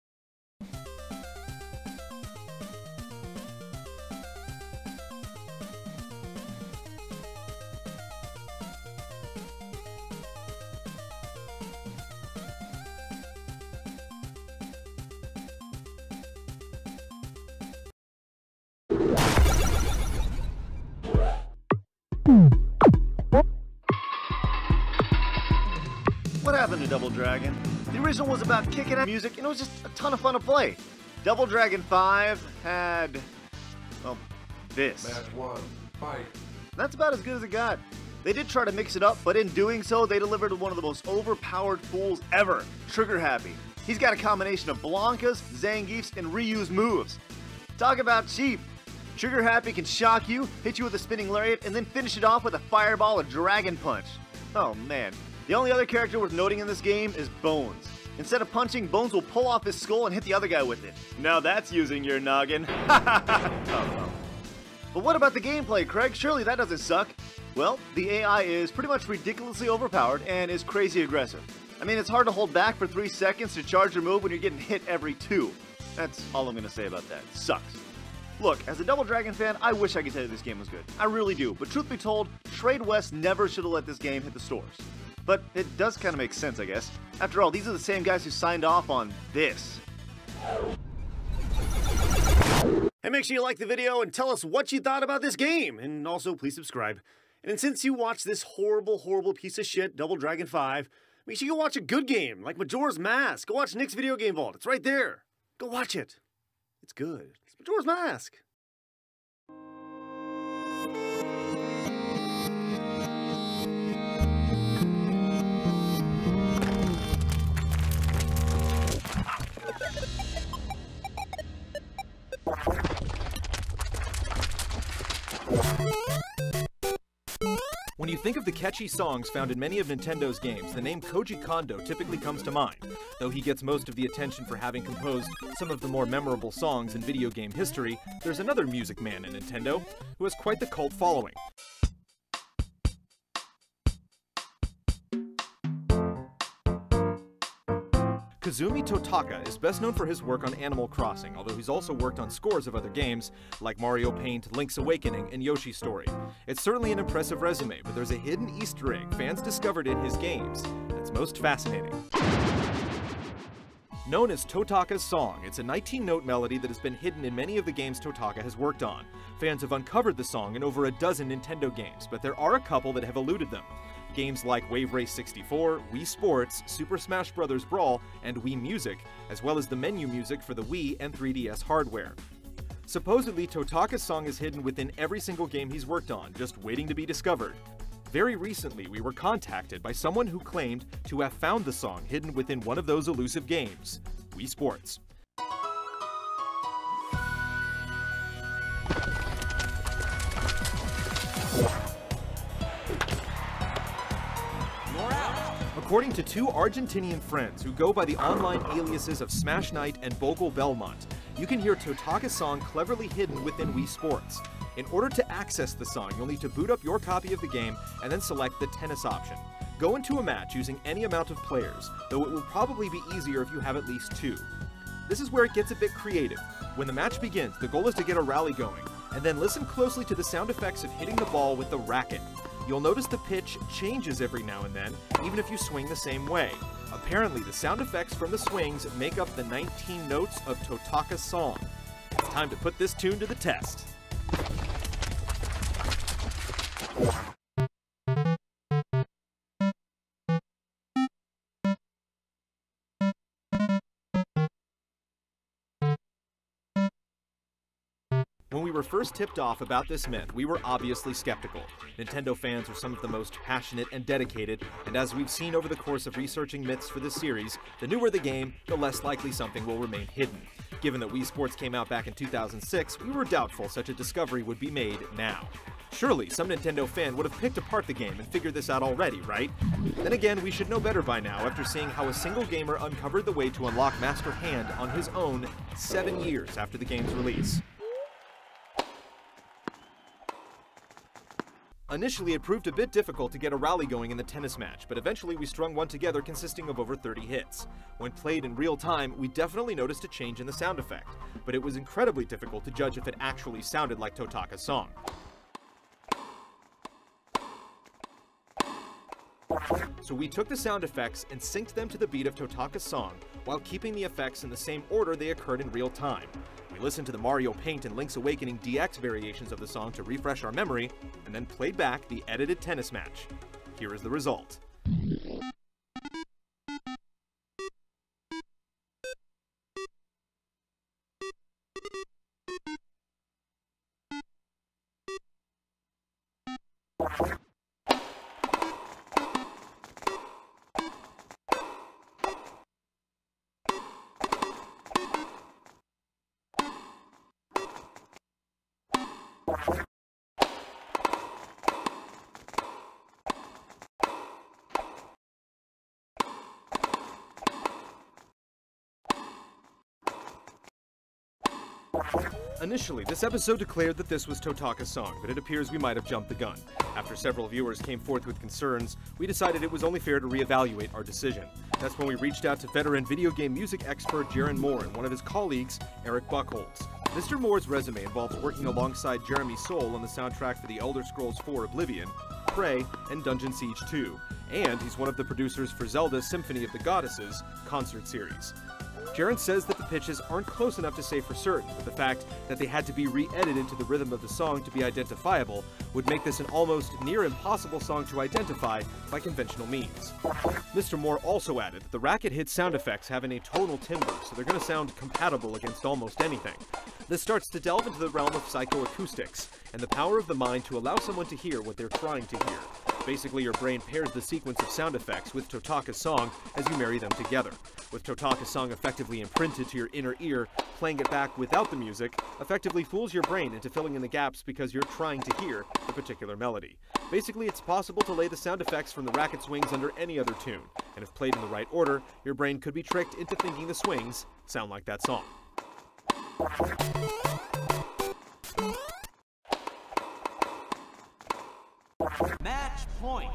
What happened to Double Dragon? The original was about kicking out music, and it was just a ton of fun to play. Double Dragon 5 had, well, this. Match 1, fight. That's about as good as it got. They did try to mix it up, but in doing so, they delivered one of the most overpowered fools ever, Trigger Happy. He's got a combination of Blankas, Zangiefs, and reused moves. Talk about cheap. Trigger Happy can shock you, hit you with a spinning lariat, and then finish it off with a fireball or dragon punch. Oh man. The only other character worth noting in this game is Bones. Instead of punching, Bones will pull off his skull and hit the other guy with it. Now that's using your noggin. Oh. But what about the gameplay, Craig? Surely that doesn't suck. Well, the AI is pretty much ridiculously overpowered and is crazy aggressive. I mean, it's hard to hold back for 3 seconds to charge your move when you're getting hit every 2. That's all I'm gonna say about that. It sucks. Look, as a Double Dragon fan, I wish I could tell you this game was good. I really do, but truth be told, Trade West never should have let this game hit the stores. But it does kind of make sense, I guess. After all, these are the same guys who signed off on this. Hey, make sure you like the video and tell us what you thought about this game. And also, please subscribe. And since you watched this horrible, horrible piece of shit, Double Dragon 5, make sure you go watch a good game, like Majora's Mask. Go watch Nick's Video Game Vault. It's right there. Go watch it. It's good. It's Majora's Mask. When you think of the catchy songs found in many of Nintendo's games, the name Koji Kondo typically comes to mind. Though he gets most of the attention for having composed some of the more memorable songs in video game history, there's another music man in Nintendo who has quite the cult following. Kazumi Totaka is best known for his work on Animal Crossing, although he's also worked on scores of other games like Mario Paint, Link's Awakening, and Yoshi's Story. It's certainly an impressive resume, but there's a hidden Easter egg fans discovered in his games that's most fascinating. Known as Totaka's Song, it's a 19-note melody that has been hidden in many of the games Totaka has worked on. Fans have uncovered the song in over a dozen Nintendo games, but there are a couple that have eluded them. Games like Wave Race 64, Wii Sports, Super Smash Bros. Brawl, and Wii Music, as well as the menu music for the Wii and 3DS hardware. Supposedly, Totaka's Song is hidden within every single game he's worked on, just waiting to be discovered. Very recently, we were contacted by someone who claimed to have found the song hidden within one of those elusive games, Wii Sports. According to 2 Argentinian friends who go by the online aliases of Smash Knight and Bogle Belmont, you can hear Totaka's Song cleverly hidden within Wii Sports. In order to access the song, you'll need to boot up your copy of the game and then select the tennis option. Go into a match using any amount of players, though it will probably be easier if you have at least 2. This is where it gets a bit creative. When the match begins, the goal is to get a rally going, and then listen closely to the sound effects of hitting the ball with the racket. You'll notice the pitch changes every now and then, even if you swing the same way. Apparently, the sound effects from the swings make up the 19 notes of Totaka's Song. It's time to put this tune to the test. When we were first tipped off about this myth, we were obviously skeptical. Nintendo fans are some of the most passionate and dedicated, and as we've seen over the course of researching myths for this series, the newer the game, the less likely something will remain hidden. Given that Wii Sports came out back in 2006, we were doubtful such a discovery would be made now. Surely, some Nintendo fan would have picked apart the game and figured this out already, right? Then again, we should know better by now after seeing how a single gamer uncovered the way to unlock Master Hand on his own 7 years after the game's release. Initially, it proved a bit difficult to get a rally going in the tennis match, but eventually we strung one together consisting of over 30 hits. When played in real time, we definitely noticed a change in the sound effect, but it was incredibly difficult to judge if it actually sounded like Totaka's Song. So we took the sound effects and synced them to the beat of Totaka's Song, while keeping the effects in the same order they occurred in real time. We listened to the Mario Paint and Link's Awakening DX variations of the song to refresh our memory, and then played back the edited tennis match. Here is the result. Initially, this episode declared that this was Totaka's song, but it appears we might have jumped the gun. After several viewers came forth with concerns, we decided it was only fair to reevaluate our decision. That's when we reached out to veteran video game music expert Jaron Moore and one of his colleagues, Eric Buchholz. Mr. Moore's resume involves working alongside Jeremy Soule on the soundtrack for The Elder Scrolls IV Oblivion, Prey, and Dungeon Siege 2, and he's one of the producers for Zelda Symphony of the Goddesses concert series. Jaron says that the pitches aren't close enough to say for certain, but the fact that they had to be re-edited into the rhythm of the song to be identifiable would make this an almost near impossible song to identify by conventional means. Mr. Moore also added that the racket hit sound effects have an atonal timbre, so they're going to sound compatible against almost anything. This starts to delve into the realm of psychoacoustics, and the power of the mind to allow someone to hear what they're trying to hear. Basically, your brain pairs the sequence of sound effects with Totaka's song as you marry them together. With Totaka's song effectively imprinted to your inner ear, playing it back without the music effectively fools your brain into filling in the gaps because you're trying to hear the particular melody. Basically, it's possible to lay the sound effects from the racket swings under any other tune, and if played in the right order, your brain could be tricked into thinking the swings sound like that song. Match point.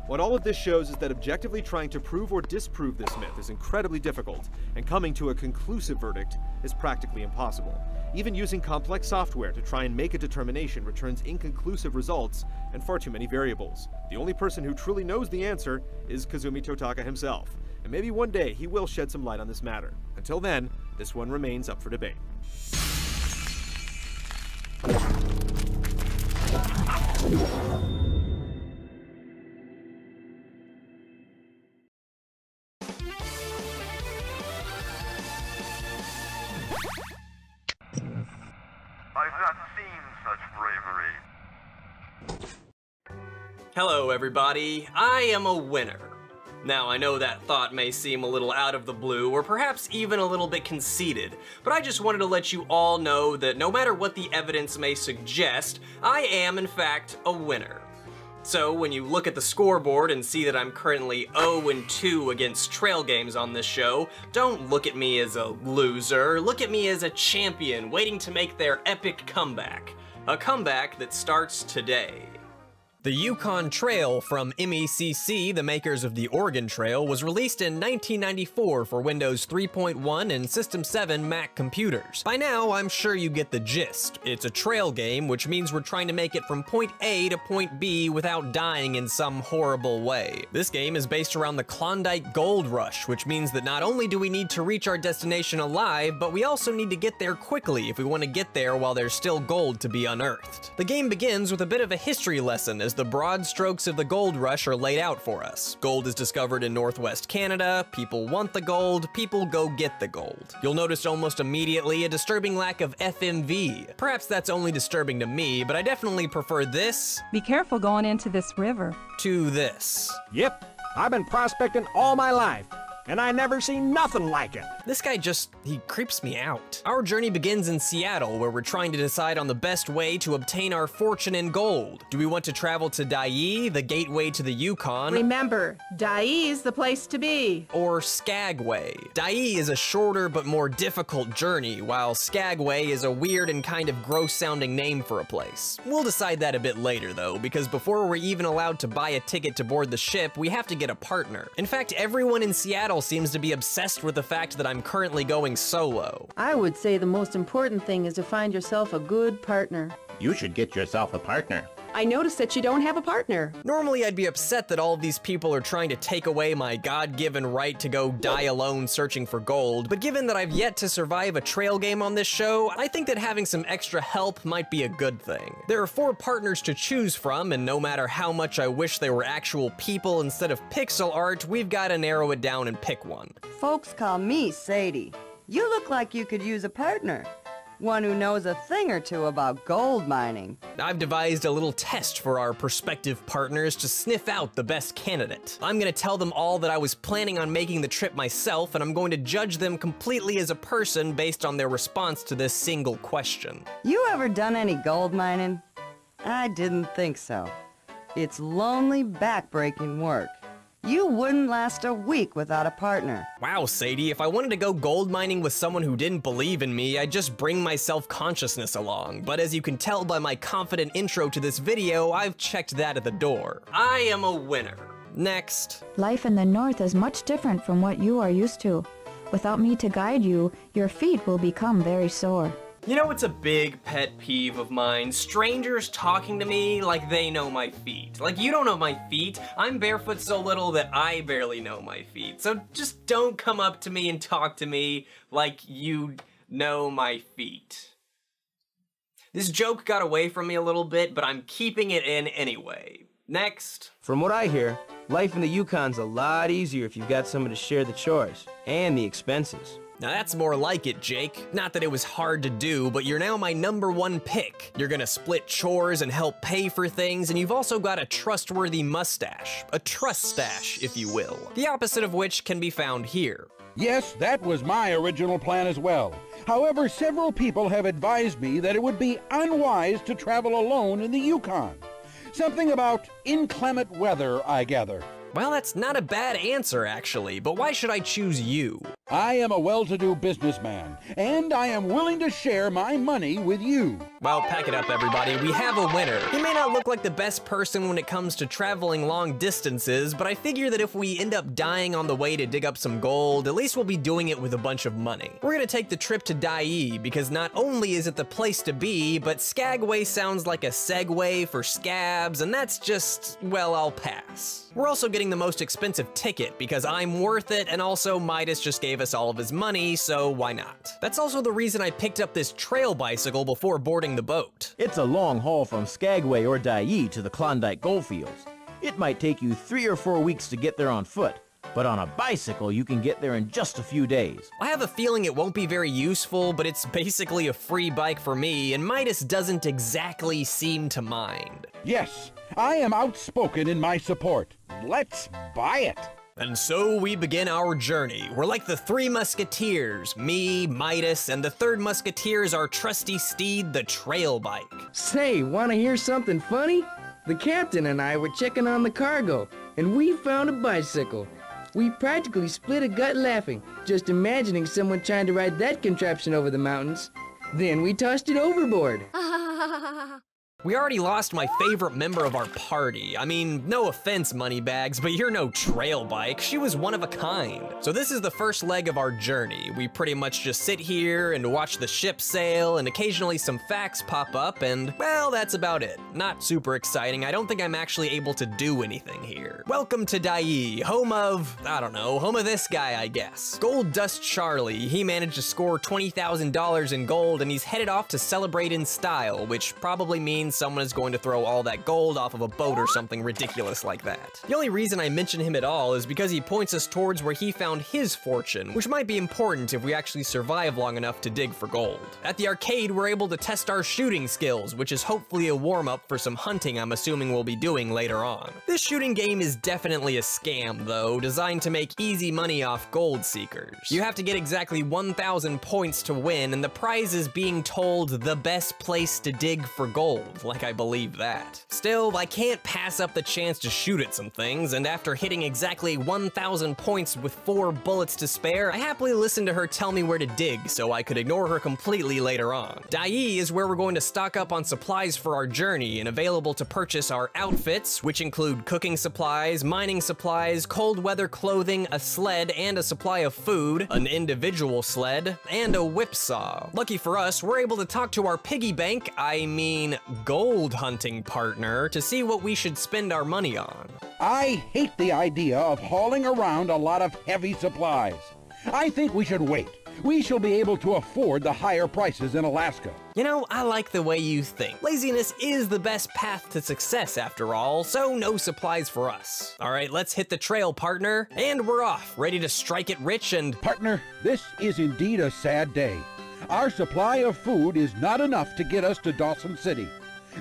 What all of this shows is that objectively trying to prove or disprove this myth is incredibly difficult, and coming to a conclusive verdict is practically impossible. Even using complex software to try and make a determination returns inconclusive results and far too many variables. The only person who truly knows the answer is Kazumi Totaka himself, and maybe one day he will shed some light on this matter. Until then, this one remains up for debate. I've not seen such bravery. Hello everybody, I am a winner. Now I know that thought may seem a little out of the blue or perhaps even a little bit conceited, but I just wanted to let you all know that no matter what the evidence may suggest, I am in fact a winner. So when you look at the scoreboard and see that I'm currently 0-2 against trail games on this show, don't look at me as a loser, look at me as a champion waiting to make their epic comeback. A comeback that starts today. The Yukon Trail from MECC, the makers of the Oregon Trail, was released in 1994 for Windows 3.1 and System 7 Mac computers. By now, I'm sure you get the gist. It's a trail game, which means we're trying to make it from point A to point B without dying in some horrible way. This game is based around the Klondike Gold Rush, which means that not only do we need to reach our destination alive, but we also need to get there quickly if we want to get there while there's still gold to be unearthed. The game begins with a bit of a history lesson as the broad strokes of the gold rush are laid out for us. Gold is discovered in Northwest Canada, people want the gold, people go get the gold. You'll notice almost immediately a disturbing lack of FMV. Perhaps that's only disturbing to me, but I definitely prefer this. Be careful going into this river. To this. Yep, I've been prospecting all my life, and I never seen nothing like it. This guy he creeps me out. Our journey begins in Seattle, where we're trying to decide on the best way to obtain our fortune in gold. Do we want to travel to Dyea, the gateway to the Yukon? Remember, Dyea's the place to be. Or Skagway. Dyea is a shorter but more difficult journey, while Skagway is a weird and kind of gross-sounding name for a place. We'll decide that a bit later, though, because before we're even allowed to buy a ticket to board the ship, we have to get a partner. In fact, everyone in Seattle seems to be obsessed with the fact that I'm currently going solo. I would say the most important thing is to find yourself a good partner. You should get yourself a partner. I noticed that you don't have a partner. Normally I'd be upset that all of these people are trying to take away my God-given right to go die alone searching for gold, but given that I've yet to survive a trail game on this show, I think that having some extra help might be a good thing. There are 4 partners to choose from, and no matter how much I wish they were actual people instead of pixel art, we've got to narrow it down and pick one. Folks call me Sadie. You look like you could use a partner. One who knows a thing or two about gold mining. I've devised a little test for our prospective partners to sniff out the best candidate. I'm gonna tell them all that I was planning on making the trip myself, and I'm going to judge them completely as a person based on their response to this single question. You ever done any gold mining? I didn't think so. It's lonely, backbreaking work. You wouldn't last a week without a partner. Wow, Sadie, if I wanted to go gold mining with someone who didn't believe in me, I'd just bring my self-consciousness along. But as you can tell by my confident intro to this video, I've checked that at the door. I am a winner. Next. Life in the North is much different from what you are used to. Without me to guide you, your feet will become very sore. You know, it's a big pet peeve of mine. Strangers talking to me like they know my feet. Like, you don't know my feet. I'm barefoot so little that I barely know my feet. So just don't come up to me and talk to me like you know my feet. This joke got away from me a little bit, but I'm keeping it in anyway. Next. From what I hear, life in the Yukon's a lot easier if you've got someone to share the chores and the expenses. Now that's more like it, Jake. Not that it was hard to do, but you're now my #1 pick. You're gonna split chores and help pay for things, and you've also got a trustworthy mustache. A trust stash, if you will. The opposite of which can be found here. Yes, that was my original plan as well. However, several people have advised me that it would be unwise to travel alone in the Yukon. Something about inclement weather, I gather. Well, that's not a bad answer, actually, but why should I choose you? I am a well-to-do businessman, and I am willing to share my money with you. Well, pack it up, everybody. We have a winner. He may not look like the best person when it comes to traveling long distances, but I figure that if we end up dying on the way to dig up some gold, at least we'll be doing it with a bunch of money. We're gonna take the trip to Dai, because not only is it the place to be, but Skagway sounds like a segue for scabs, and that's just, well, I'll pass. We're also getting the most expensive ticket because I'm worth it, and also Midas just gave us all of his money, so why not? That's also the reason I picked up this trail bicycle before boarding the boat. It's a long haul from Skagway or Dai to the Klondike Goldfields. It might take you 3 or 4 weeks to get there on foot, but on a bicycle you can get there in just a few days. I have a feeling it won't be very useful, but it's basically a free bike for me, and Midas doesn't exactly seem to mind. Yes, I am outspoken in my support. Let's buy it. And so we begin our journey. We're like the 3 musketeers, me, Midas, and the 3rd musketeer is our trusty steed, the trail bike. Say, wanna hear something funny? The captain and I were checking on the cargo, and we found a bicycle. We practically split a gut laughing, just imagining someone trying to ride that contraption over the mountains. Then we tossed it overboard. We already lost my favorite member of our party. I mean, no offense, Moneybags, but you're no trail bike. She was one of a kind. So this is the first leg of our journey. We pretty much just sit here and watch the ship sail, and occasionally some facts pop up, and, well, that's about it. Not super exciting. I don't think I'm actually able to do anything here. Welcome to Dai, home of, I don't know, home of this guy, I guess. Gold Dust Charlie. He managed to score $20,000 in gold, and he's headed off to celebrate in style, which probably means someone is going to throw all that gold off of a boat or something ridiculous like that. The only reason I mention him at all is because he points us towards where he found his fortune, which might be important if we actually survive long enough to dig for gold. At the arcade, we're able to test our shooting skills, which is hopefully a warm-up for some hunting I'm assuming we'll be doing later on. This shooting game is definitely a scam, though, designed to make easy money off gold seekers. You have to get exactly 1,000 points to win, and the prize is being told the best place to dig for gold, like I believe that. Still, I can't pass up the chance to shoot at some things, and after hitting exactly 1,000 points with 4 bullets to spare, I happily listened to her tell me where to dig so I could ignore her completely later on. Dai is where we're going to stock up on supplies for our journey and available to purchase our outfits, which include cooking supplies, mining supplies, cold weather clothing, a sled and a supply of food, an individual sled, and a whipsaw. Lucky for us, we're able to talk to our piggy bank, I mean gold hunting partner, to see what we should spend our money on. I hate the idea of hauling around a lot of heavy supplies. I think we should wait. We shall be able to afford the higher prices in Alaska. You know, I like the way you think. Laziness is the best path to success after all, so no supplies for us. All right, let's hit the trail, partner, and we're off, ready to strike it rich and... Partner, this is indeed a sad day. Our supply of food is not enough to get us to Dawson City.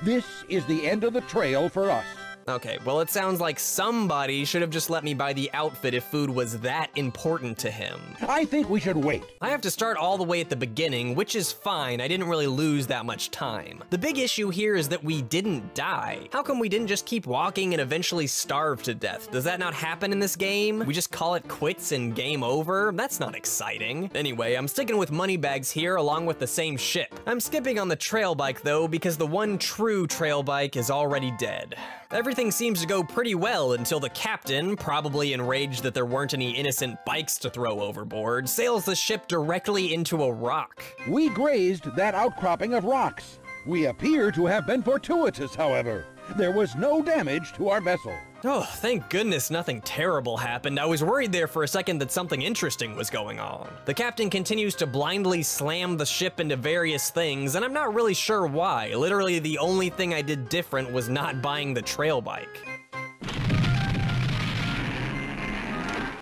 This is the end of the trail for us. Okay, well it sounds like somebody should have just let me buy the outfit if food was that important to him. I think we should wait. I have to start all the way at the beginning, which is fine. I didn't really lose that much time. The big issue here is that we didn't die. How come we didn't just keep walking and eventually starve to death? Does that not happen in this game? We just call it quits and game over? That's not exciting. Anyway, I'm sticking with Moneybags here along with the same ship. I'm skipping on the trail bike though because the one true trail bike is already dead. Everything seems to go pretty well until the captain, probably enraged that there weren't any innocent bikes to throw overboard, sails the ship directly into a rock. We grazed that outcropping of rocks. We appear to have been fortuitous, however. There was no damage to our vessel. Oh, thank goodness nothing terrible happened. I was worried there for a second that something interesting was going on. The captain continues to blindly slam the ship into various things, and I'm not really sure why. Literally, the only thing I did different was not buying the trail bike.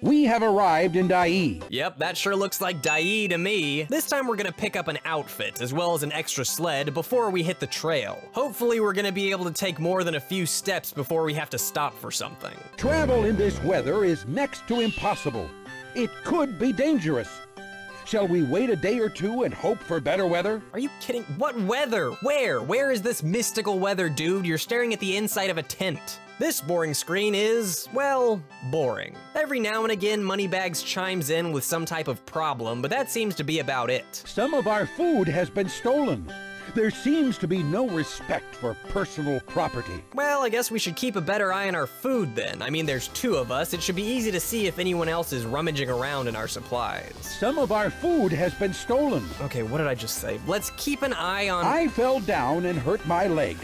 We have arrived in Dai. Yep, that sure looks like Dai to me. This time we're gonna pick up an outfit, as well as an extra sled, before we hit the trail. Hopefully we're gonna be able to take more than a few steps before we have to stop for something. Travel in this weather is next to impossible. It could be dangerous. Shall we wait a day or two and hope for better weather? Are you kidding? What weather? Where? Where is this mystical weather, dude? You're staring at the inside of a tent. This boring screen is, well, boring. Every now and again, Moneybags chimes in with some type of problem, but that seems to be about it. Some of our food has been stolen. There seems to be no respect for personal property. Well, I guess we should keep a better eye on our food then. I mean, there's two of us. It should be easy to see if anyone else is rummaging around in our supplies. Some of our food has been stolen. Okay, what did I just say? Let's keep an eye on... I fell down and hurt my leg.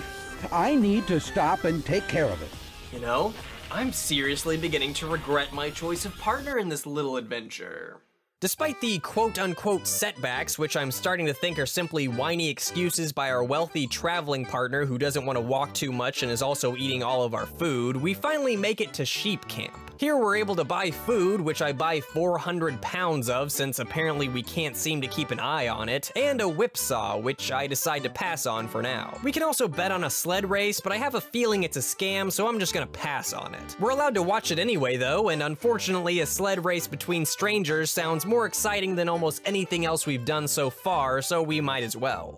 I need to stop and take care of it. You know, I'm seriously beginning to regret my choice of partner in this little adventure. Despite the quote-unquote setbacks, which I'm starting to think are simply whiny excuses by our wealthy traveling partner who doesn't want to walk too much and is also eating all of our food, we finally make it to sheep camp. Here we're able to buy food, which I buy 400 pounds of since apparently we can't seem to keep an eye on it, and a whipsaw, which I decide to pass on for now. We can also bet on a sled race, but I have a feeling it's a scam, so I'm just gonna pass on it. We're allowed to watch it anyway though, and unfortunately a sled race between strangers sounds more exciting than almost anything else we've done so far, so we might as well.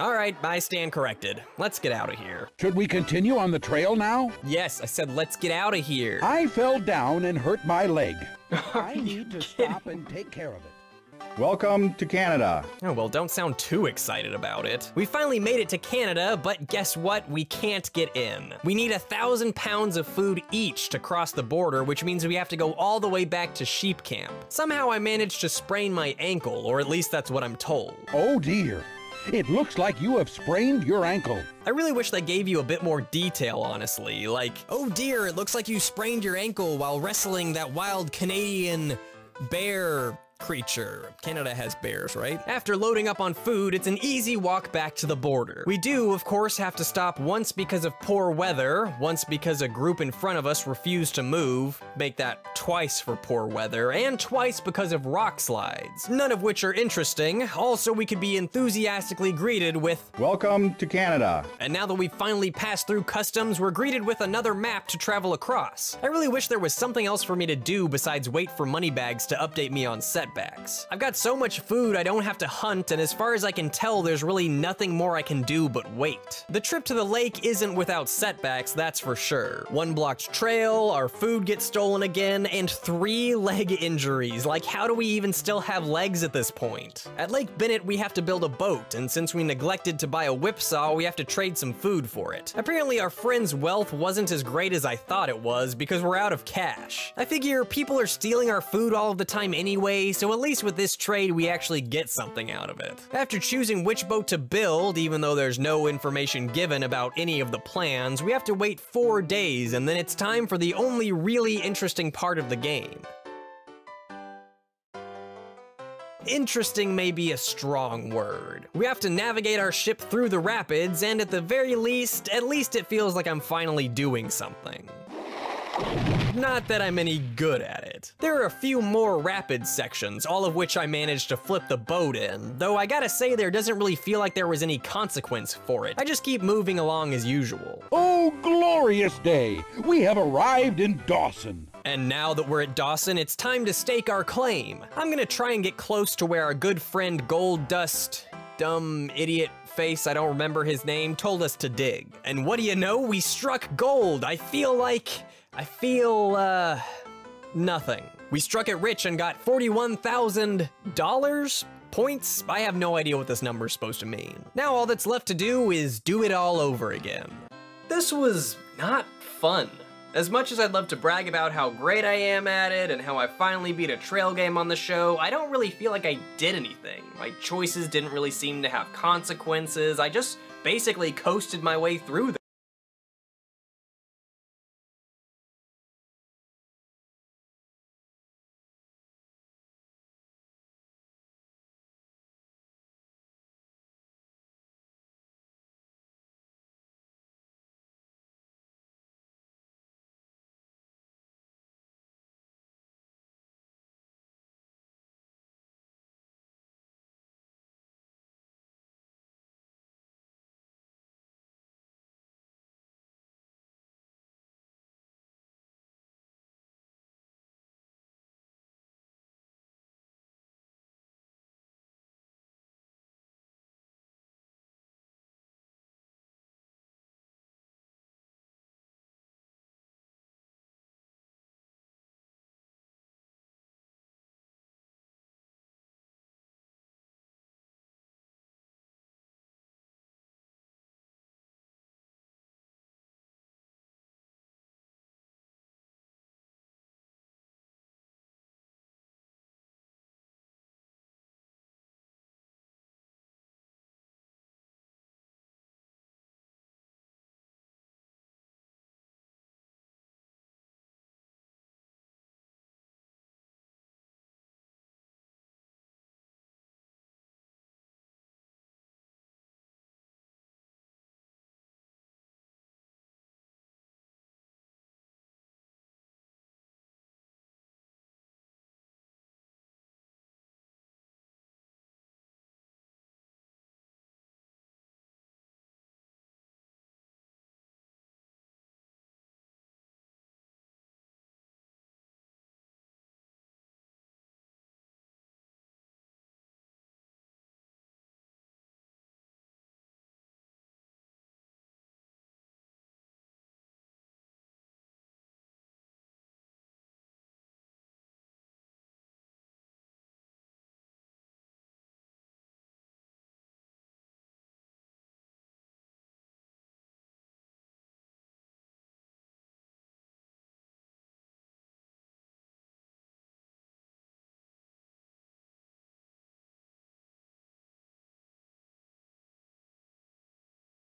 Alright, I stand corrected. Let's get out of here. Should we continue on the trail now? Yes, I said let's get out of here. I fell down and hurt my leg. I need to stop and take care of it. Welcome to Canada. Oh, well, don't sound too excited about it. We finally made it to Canada, but guess what? We can't get in. We need 1,000 pounds of food each to cross the border, which means we have to go all the way back to sheep camp. Somehow I managed to sprain my ankle, or at least that's what I'm told. Oh dear. It looks like you have sprained your ankle. I really wish they gave you a bit more detail, honestly. Like, oh dear, it looks like you sprained your ankle while wrestling that wild Canadian bear creature. Canada has bears, right? After loading up on food, it's an easy walk back to the border. We do, of course, have to stop once because of poor weather, once because a group in front of us refused to move, make that twice for poor weather, and twice because of rock slides, none of which are interesting. Also, we could be enthusiastically greeted with, welcome to Canada. And now that we've finally passed through customs, we're greeted with another map to travel across. I really wish there was something else for me to do besides wait for Moneybags to update me on setbacks. I've got so much food I don't have to hunt, and as far as I can tell, there's really nothing more I can do but wait. The trip to the lake isn't without setbacks, that's for sure. One blocked trail, our food gets stolen again, and 3 leg injuries. Like, how do we even still have legs at this point? At Lake Bennett, we have to build a boat, and since we neglected to buy a whipsaw, we have to trade some food for it. Apparently, our friend's wealth wasn't as great as I thought it was because we're out of cash. I figure people are stealing our food all of the time anyway, so at least with this trade, we actually get something out of it. After choosing which boat to build, even though there's no information given about any of the plans, we have to wait 4 days, and then it's time for the only really interesting part of the game. Interesting may be a strong word. We have to navigate our ship through the rapids, and at the very least, it feels like I'm finally doing something. Not that I'm any good at it. There are a few more rapid sections, all of which I managed to flip the boat in, though I gotta say there doesn't really feel like there was any consequence for it. I just keep moving along as usual. Oh, glorious day! We have arrived in Dawson. And now that we're at Dawson, it's time to stake our claim. I'm gonna try and get close to where our good friend Gold Dust, dumb idiot face, I don't remember his name, told us to dig. And what do you know? We struck gold. I feel nothing. We struck it rich and got $41,000? Points? I have no idea what this number is supposed to mean. Now all that's left to do is do it all over again. This was not fun. As much as I'd love to brag about how great I am at it and how I finally beat a trail game on the show, I don't really feel like I did anything. My choices didn't really seem to have consequences. I just basically coasted my way through them.